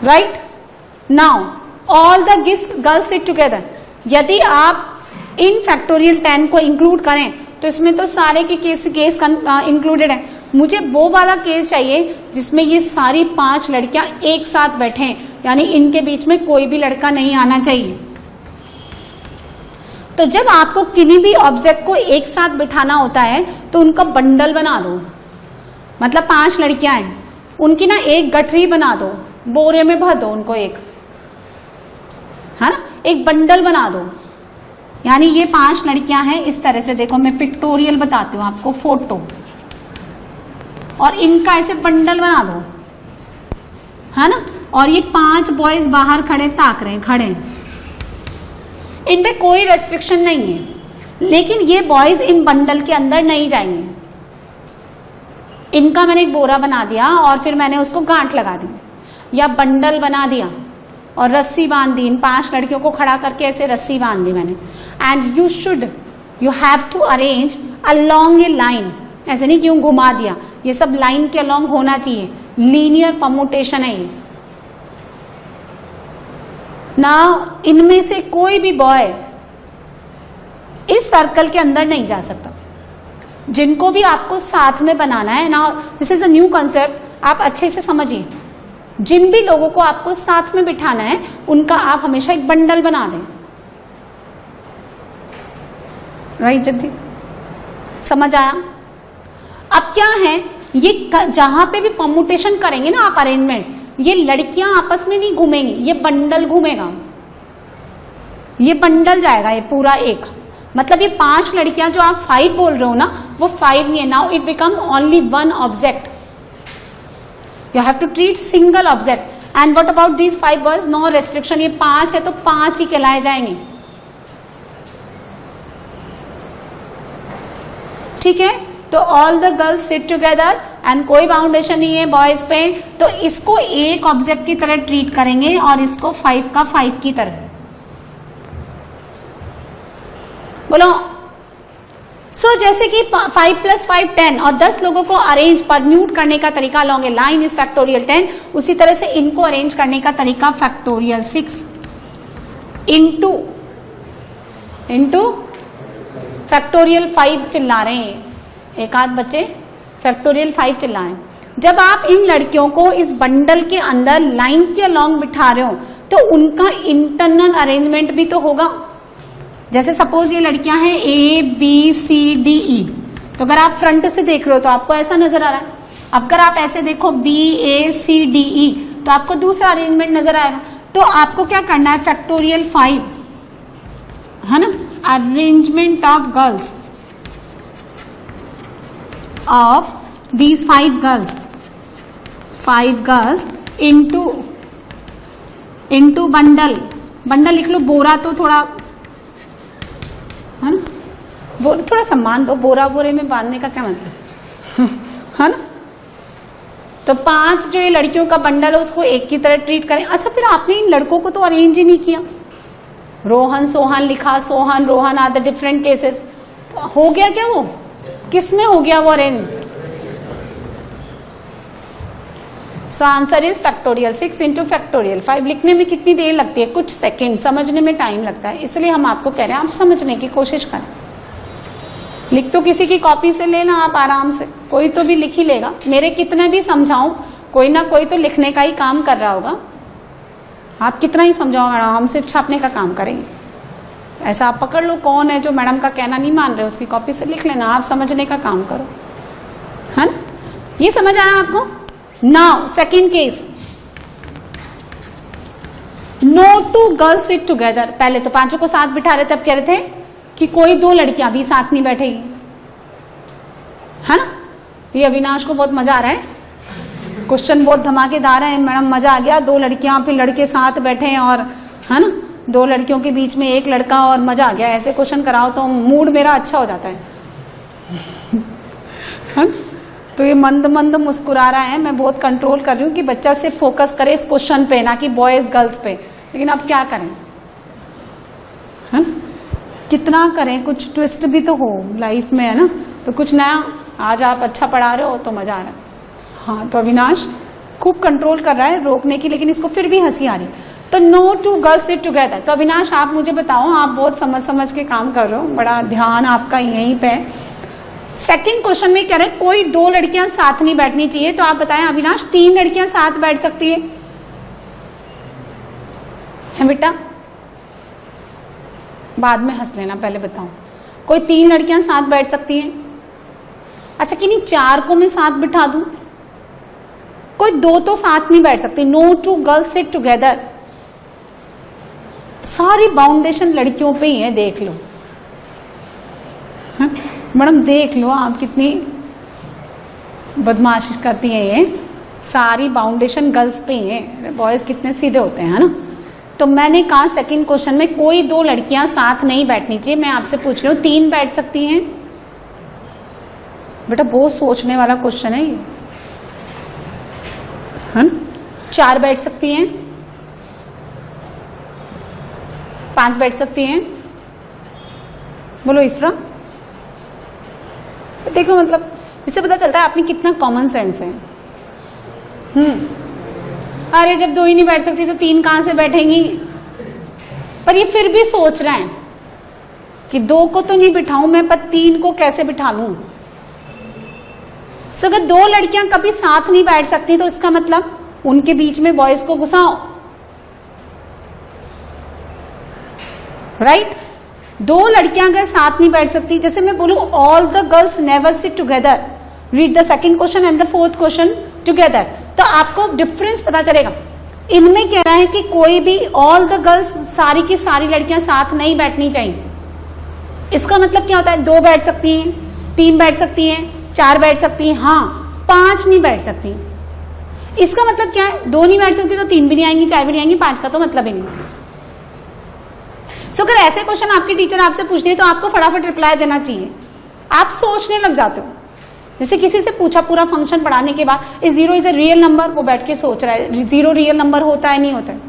Right now all the girls sit together. यदि आप इन फैक्टोरियल 10 को इंक्लूड करें तो इसमें तो सारे के केस इंक्लूडेड है। मुझे वो वाला केस चाहिए जिसमें ये सारी 5 लड़कियां एक साथ बैठे, यानी इनके बीच में कोई भी लड़का नहीं आना चाहिए। तो जब आपको किसी भी ऑब्जेक्ट को एक साथ बिठाना होता है तो उनका बंडल बना दो। मतलब 5 लड़कियां हैं, उनकी ना एक गठरी बना दो, बोरे में भर दो उनको, एक है ना, एक बंडल बना दो। यानी ये 5 लड़कियां हैं इस तरह से, देखो मैं पिक्टोरियल बताती हूँ आपको, फोटो, और इनका ऐसे बंडल बना दो, है ना, और ये 5 बॉयज बाहर खड़े ताक रहे हैं, खड़े, इन पे कोई रेस्ट्रिक्शन नहीं है, लेकिन ये बॉयज इन बंडल के अंदर नहीं जाएंगे। इनका मैंने एक बोरा बना दिया और फिर मैंने उसको गांठ लगा दी या बंडल बना दिया और रस्सी बांध दी, इन 5 लड़कियों को खड़ा करके ऐसे रस्सी बांध दी मैंने। And you have to arrange along a line, ऐसे नहीं क्यों घुमा दिया, ये सब लाइन के अलोंग होना चाहिए, लीनियर परम्यूटेशन है ये ना। इनमें से कोई भी बॉय इस सर्कल के अंदर नहीं जा सकता। जिनको भी आपको साथ में बनाना है ना, this is a new concept, आप अच्छे से समझिए। जिन भी लोगों को आपको साथ में बिठाना है उनका आप हमेशा एक बंडल बना दें। राइट जल्दी समझ आया? अब क्या है, ये जहां पे भी परम्यूटेशन करेंगे ना आप अरेंजमेंट, ये लड़कियां आपस में नहीं घूमेंगी, ये बंडल घूमेगा, ये बंडल जाएगा, ये पूरा एक, मतलब ये 5 लड़कियां जो आप 5 बोल रहे हो ना, वो 5 नहीं है। Now it become only 1 object, you have to treat single object. And what about these 5 boys, no restriction, ये 5 है तो 5 ही कहलाए जाएंगे। ठीक है, तो all the girls sit together and कोई बाउंडेशन नहीं है बॉयज पे, तो इसको एक ऑब्जेक्ट की तरह ट्रीट करेंगे और इसको 5 का 5 की तरह। बोलो सो जैसे कि 5 + 5 10 और 10 लोगों को अरेंज परम्यूट करने का तरीका along A line is factorial 10, उसी तरह से इनको अरेंज करने का तरीका फैक्टोरियल 6 इंटू फैक्टोरियल 5 चिल्ला रहे हैं, एक आध बच्चे फैक्टोरियल 5 चिल्ला रहे हैं। जब आप इन लड़कियों को इस बंडल के अंदर लाइन के अलोंग बिठा रहे हो तो उनका इंटरनल अरेंजमेंट भी तो होगा। जैसे सपोज ये लड़कियां हैं ABCDE, तो अगर आप फ्रंट से देख रहे हो तो आपको ऐसा नजर आ रहा है। अगर आप ऐसे देखो BACDE तो आपको दूसरा अरेंजमेंट नजर आएगा। तो आपको क्या करना है, फैक्टोरियल 5 है ना, arrangement of girls of these 5 girls into bundle. Bundle लिख लो, बोरा तो थोड़ा है ना, थोड़ा सम्मान दो, बोरा बोरे में बांधने का क्या मतलब है ना। तो 5 जो ये लड़कियों का बंडल है उसको एक की तरह ट्रीट करें। अच्छा, फिर आपने इन लड़कों को तो अरेंज ही नहीं किया, रोहन सोहन लिखा, Sohan Rohan are the different cases, तो हो गया क्या, वो किस में हो गया वो arrange. So answer is factorial 6 into factorial 5। लिखने में कितनी देर लगती है, कुछ सेकंड, समझने में टाइम लगता है, इसलिए हम आपको कह रहे हैं आप समझने की कोशिश करें। लिख तो किसी की कॉपी से लेना आप आराम से, कोई तो भी लिख ही लेगा। मेरे कितने भी समझाऊं, कोई ना कोई तो लिखने का ही काम कर रहा होगा। आप कितना ही समझाओ मैडम, हम सिर्फ छापने का काम करेंगे। ऐसा आप पकड़ लो कौन है जो मैडम का कहना नहीं मान रहे, उसकी कॉपी से लिख लेना, आप समझने का काम करो, है ना। ये समझ आया आपको। Now second case, no two girls sit together. पहले तो 5 को साथ बिठा रहे थे, अब कह रहे थे कि कोई 2 लड़कियां भी साथ नहीं बैठेगी, है ना। ये अविनाश को बहुत मजा आ रहा है, क्वेश्चन बहुत धमाकेदार है मैडम, मजा आ गया। 2 लड़कियां फिर लड़के साथ बैठे हैं और है ना, 2 लड़कियों के बीच में 1 लड़का और मजा आ गया। ऐसे क्वेश्चन कराओ तो मूड मेरा अच्छा हो जाता है। तो ये मंद मंद मुस्कुरा रहा है, मैं बहुत कंट्रोल कर रही हूँ कि बच्चा सिर्फ फोकस करे इस क्वेश्चन पे, ना कि बॉयज गर्ल्स पे। लेकिन अब क्या करें, है कितना करें, कुछ ट्विस्ट भी तो हो लाइफ में, है ना। तो कुछ नया, आज आप अच्छा पढ़ा रहे हो तो मजा आ रहा है। हाँ, तो अविनाश खूब कंट्रोल कर रहा है रोकने की, लेकिन इसको फिर भी हंसी आ रही है। तो no two girls sit together. तो अविनाश आप मुझे बताओ, आप बहुत समझ के काम कर रहे हो, बड़ा ध्यान आपका यहीं पे। सेकंड क्वेश्चन में कह रहे हैं कोई 2 लड़कियां साथ नहीं बैठनी चाहिए, तो आप बताएं अविनाश 3 लड़कियां साथ बैठ सकती है बेटा, बाद में हंस लेना, पहले बताओ कोई 3 लड़कियां साथ बैठ सकती हैं। अच्छा, कि नहीं 4 को मैं साथ बिठा दूं, कोई 2 तो साथ नहीं बैठ सकती। No two girls sit together, सारी बाउंडेशन लड़कियों पे ही है, देख लो मैडम, देख लो आप कितनी बदमाशी करती हैं। ये सारी बाउंडेशन गर्ल्स पे ही है, बॉयज कितने सीधे होते हैं, है ना। तो मैंने कहा सेकंड क्वेश्चन में कोई 2 लड़कियां साथ नहीं बैठनी चाहिए। मैं आपसे पूछ रही हूँ 3 बैठ सकती हैं बेटा, बहुत सोचने वाला क्वेश्चन है ये, है ना। 4 बैठ सकती हैं, 5 बैठ सकती हैं, बोलो इफ्रा। देखो मतलब इससे पता चलता है आपने कितना कॉमन सेंस है। अरे जब 2 ही नहीं बैठ सकती तो 3 कहां से बैठेंगी। पर ये फिर भी सोच रहे हैं कि 2 को तो नहीं बिठाऊं मैं, पर 3 को कैसे बिठा लूं। सो अगर 2 लड़कियां कभी साथ नहीं बैठ सकती तो इसका मतलब उनके बीच में बॉयज को घुसाओ, राइट। 2 लड़कियां अगर साथ नहीं बैठ सकती, जैसे मैं बोलूं all the girls never sit together, read the second question and the fourth question together, तो आपको डिफरेंस पता चलेगा। इनमें कह रहा है कि कोई भी ऑल द गर्ल्स, सारी की सारी लड़कियां साथ नहीं बैठनी चाहिए। इसका मतलब क्या होता है, 2 बैठ सकती हैं, 3 बैठ सकती हैं, 4 बैठ सकती हैं, हाँ 5 नहीं बैठ सकती। इसका मतलब क्या है, 2 नहीं बैठ सकती तो 3 भी नहीं आएंगी, 4 भी नहीं आएंगी, 5 का तो मतलब ही नहीं। सो अगर ऐसे क्वेश्चन आपकी टीचर आपसे पूछती है तो आपको फटाफट रिप्लाई देना चाहिए। आप सोचने लग जाते हो, जैसे किसी से पूछा पूरा फंक्शन पढ़ाने के बाद, is 0 is a real number, वो बैठ के सोच रहा है 0 रियल नंबर होता है नहीं होता है,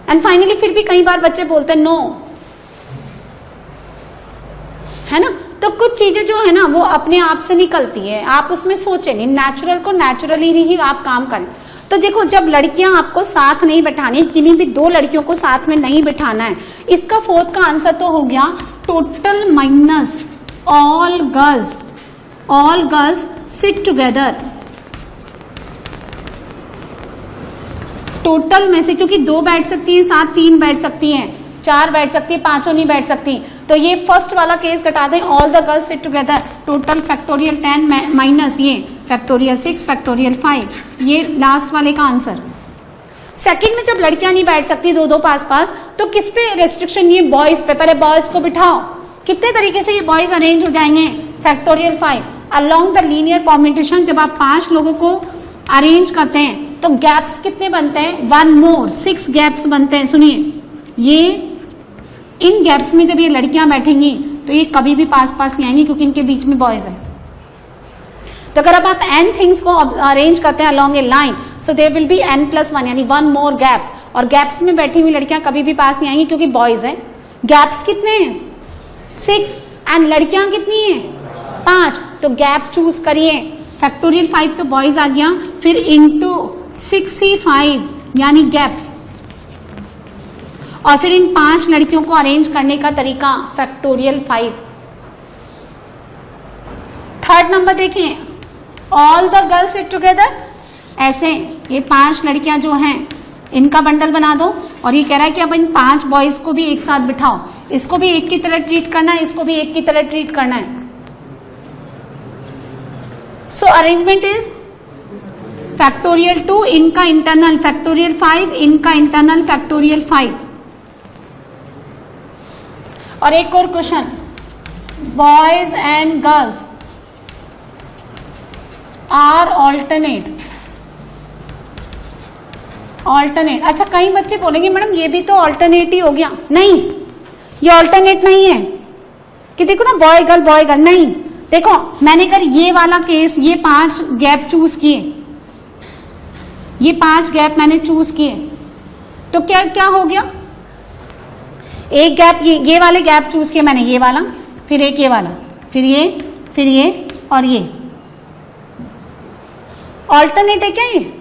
एंड फाइनली फिर भी कई बार बच्चे बोलते हैं नो, है ना। तो कुछ चीजें जो है ना वो अपने आप से निकलती है, आप उसमें सोचे नहीं, नेचुरल को नेचुरली ही आप काम करें। तो देखो जब लड़कियां आपको साथ नहीं बैठानी, किन्हीं भी 2 लड़कियों को साथ में नहीं बिठाना है, इसका 4th का आंसर तो हो गया total minus all girls sit together, total में से, क्योंकि 2 बैठ सकती हैं, साथ 3 बैठ सकती हैं, 4 बैठ सकती है, 5 नहीं बैठ सकती, तो ये फर्स्ट वाला केस घटा दें, all the girls sit together, total factorial 10 minus ये फैक्टोरियल 6 फैक्टोरियल 5, ये लास्ट वाले का आंसर। सेकंड में जब लड़कियां नहीं बैठ सकती 2-2 पास, तो किस पे रेस्ट्रिक्शन, ये बॉयज पे, पहले बॉयज को बिठाओ, कितने तरीके से ये बॉयज अरेंज हो जाएंगे, factorial 5 along the linear permutation. जब आप 5 लोगों को अरेंज करते हैं तो गैप्स कितने बनते हैं, 1 मोर 6 गैप्स बनते हैं। सुनिए, ये इन गैप्स में जब ये लड़कियां बैठेंगी तो ये कभी भी पास नहीं आएंगी, क्योंकि इनके बीच में बॉयज है। तो अगर अब आप n थिंग्स को अरेंज करते हैं along a line, so there will be n+1 यानी 1 मोर गैप, और गैप्स में बैठी हुई लड़कियां कभी भी पास नहीं आएंगी क्योंकि बॉयज है। गैप्स कितने हैं, 6, एंड लड़कियां कितनी हैं, 5, तो गैप चूज करिए। फैक्टोरियल 5 तो बॉयज आ गया, फिर इंटू 65 यानी गैप्स, और फिर इन 5 लड़कियों को अरेंज करने का तरीका फैक्टोरियल 5। थर्ड नंबर देखें, all the girls sit together, ऐसे ये 5 लड़कियां जो हैं इनका बंडल बना दो, और ये कह रहा है कि अब इन 5 बॉयज को भी एक साथ बिठाओ, इसको भी एक की तरह ट्रीट करना है, इसको भी एक की तरह ट्रीट करना है। सो अरेंजमेंट इज फैक्टोरियल 2 इनका इंटरनल, फैक्टोरियल 5 इनका इंटरनल, फैक्टोरियल 5। और एक और question, boys and girls are alternate. अच्छा, कई बच्चे बोलेंगे मैडम ये भी तो ऑल्टरनेट ही हो गया। नहीं, ये ऑल्टरनेट नहीं है कि देखो ना बॉय गर्ल, नहीं। देखो मैंने अगर ये वाला केस, ये 5 गैप चूज किए, ये 5 गैप मैंने चूज किए, तो क्या क्या हो गया, एक गैप ये वाले गैप चूज किए मैंने, ये वाला, फिर एक ये वाला, फिर ये और ये, ऑल्टरनेट है क्या ये,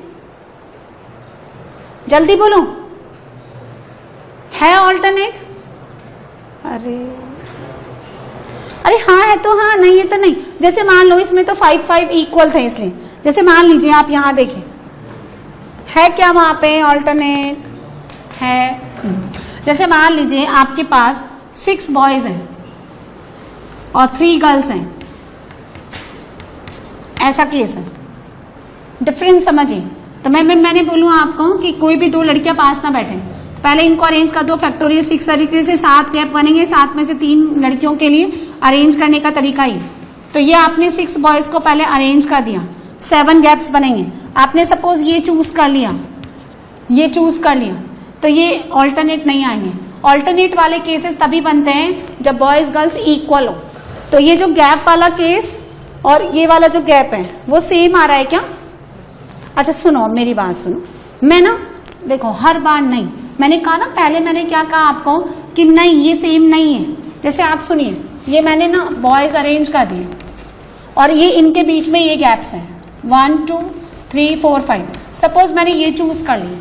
जल्दी बोलो, है ऑल्टरनेट? अरे हाँ है तो हाँ, नहीं है तो नहीं। जैसे मान लो इसमें तो 5-5 इक्वल थे, इसलिए जैसे मान लीजिए आप यहां देखें, है क्या वहां पे ऑल्टरनेट है। जैसे मान लीजिए आपके पास 6 बॉयज हैं और 3 गर्ल्स हैं, ऐसा केस है। डिफरेंस समझिए। तो मैंने बोलूं आपको कि कोई भी 2 लड़कियां पास ना बैठे, पहले इनको अरेंज कर दो फैक्टोरियल 6 तरीके से, 7 गैप बनेंगे, 7 में से 3 लड़कियों के लिए अरेंज करने का तरीका ही। तो ये आपने 6 बॉयज को पहले अरेंज कर दिया, 7 गैप्स बनेंगे। आपने सपोज ये चूज कर लिया, ये चूज कर लिया, तो ये ऑल्टरनेट नहीं आएंगे। ऑल्टरनेट वाले केसेस तभी बनते हैं जब बॉयज गर्ल्स इक्वल हो। तो ये जो गैप वाला केस और ये वाला जो गैप है वो सेम आ रहा है क्या? अच्छा सुनो, मेरी बात सुनो, मैं ना देखो हर बार नहीं, मैंने कहा ना पहले, मैंने क्या कहा आपको कि नहीं ये सेम नहीं है। जैसे आप सुनिए, ये मैंने ना बॉयज अरेंज कर दिए और ये इनके बीच में ये गैप्स हैं 1 2 3 4 5। सपोज मैंने ये चूज कर लिया,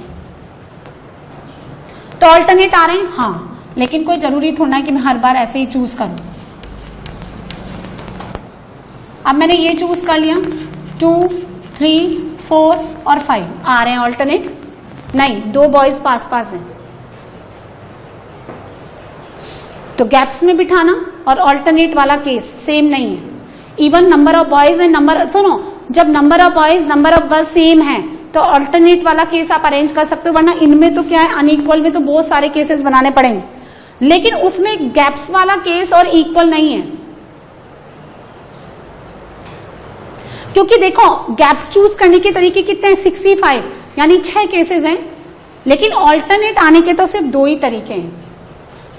तो ऑल्टरनेट आ रहे हैं हाँ, लेकिन कोई जरूरी थोड़ा है कि मैं हर बार ऐसे ही चूज करूं। अब मैंने ये चूज कर लिया, 2 3 4 और 5 आ रहे हैं ऑल्टरनेट? नहीं, 2 बॉयज पास पास हैं, तो गैप्स में बिठाना और ऑल्टरनेट वाला केस सेम नहीं है। Even number of boys and number, सुनो, जब number of boys number of girls same है तो ऑल्टरनेट वाला केस आप अरेंज कर सकते हो, वरना इनमें तो क्या है, अनइक्वल में तो बहुत सारे केसेस बनाने पड़ेंगे, लेकिन उसमें गैप्स वाला केस और इक्वल नहीं है। क्योंकि देखो गैप्स चूज करने के तरीके कितने हैं, 65 यानी 6 केसेस हैं, लेकिन ऑल्टरनेट आने के तो सिर्फ 2 ही तरीके हैं।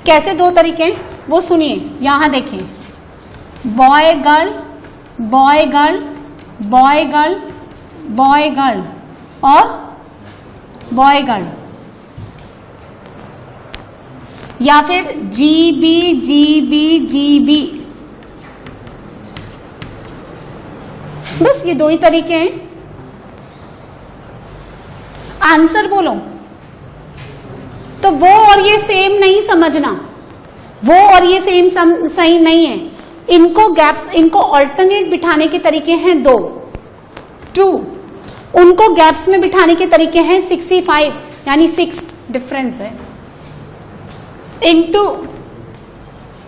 कैसे 2 तरीके हैं वो सुनिए, यहां देखिए, boy girl boy girl boy girl boy girl और बॉय गर्ल, या फिर GB GB GB, बस ये 2 ही तरीके हैं। आंसर बोलो। तो वो और ये सेम नहीं समझना, वो और ये सेम सही नहीं है। इनको गैप्स, इनको ऑल्टरनेट बिठाने के तरीके हैं 2, उनको गैप्स में बिठाने के तरीके हैं 65, यानी 6 डिफरेंस है। इनटू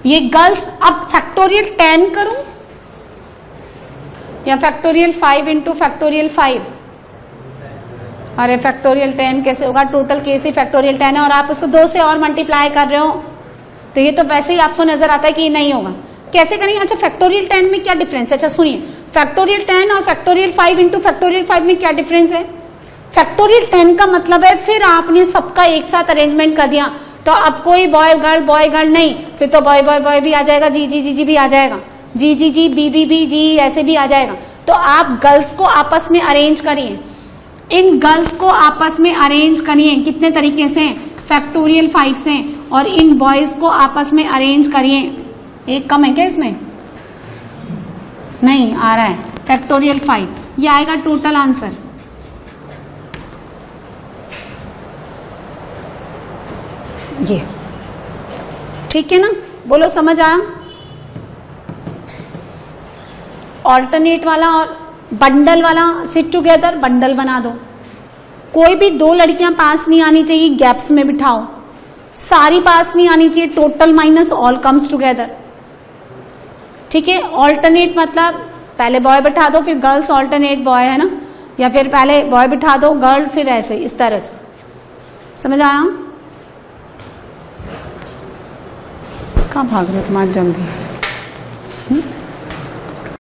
ये गर्ल्स, अब फैक्टोरियल 10 करूं या फैक्टोरियल 5 इंटू फैक्टोरियल 5? अरे फैक्टोरियल 10 कैसे होगा, टोटल केस ही फैक्टोरियल 10 है और आप उसको 2 से और मल्टीप्लाई कर रहे हो, तो ये तो वैसे ही आपको नजर आता है कि ये नहीं होगा। कैसे करेंगे? अच्छा फैक्टोरियल 10 में क्या डिफरेंस है? अच्छा सुनिए, फैक्टोरियल 10 और फैक्टोरियल 5 इंटू फैक्टोरियल 5 में क्या डिफरेंस है? फैक्टोरियल 10 का मतलब है फिर आपने सबका एक साथ अरेंजमेंट कर दिया, तो अब कोई बॉय गर्ल नहीं, फिर तो बॉय बॉय बॉय भी आ जाएगा, जी जी जी जी भी आ जाएगा, जी जी जी बी बी बी जी ऐसे भी आ जाएगा। तो आप गर्ल्स को आपस में अरेंज करिए, इन गर्ल्स को आपस में अरेंज करिए, कितने तरीके से? फैक्टोरियल 5 से, और इन बॉयज को आपस में अरेंज करिए। एक कम है क्या इसमें? नहीं आ रहा है, फैक्टोरियल 5, ये आएगा टोटल आंसर। ये ठीक है ना? बोलो समझ आया? ऑल्टरनेट वाला और बंडल वाला सिट टुगेदर, बंडल बना दो। कोई भी 2 लड़कियां पास नहीं आनी चाहिए, गैप्स में बिठाओ। सारी पास नहीं आनी चाहिए, total minus all comes together. ठीक है, ऑल्टरनेट मतलब पहले बॉय बिठा दो फिर गर्ल्स ऑल्टरनेट बॉय, है ना, या फिर पहले बॉय बिठा दो गर्ल फिर ऐसे, इस तरह से। समझ आया? कहाँ भाग रहे हो तुम्हारी जल्दी?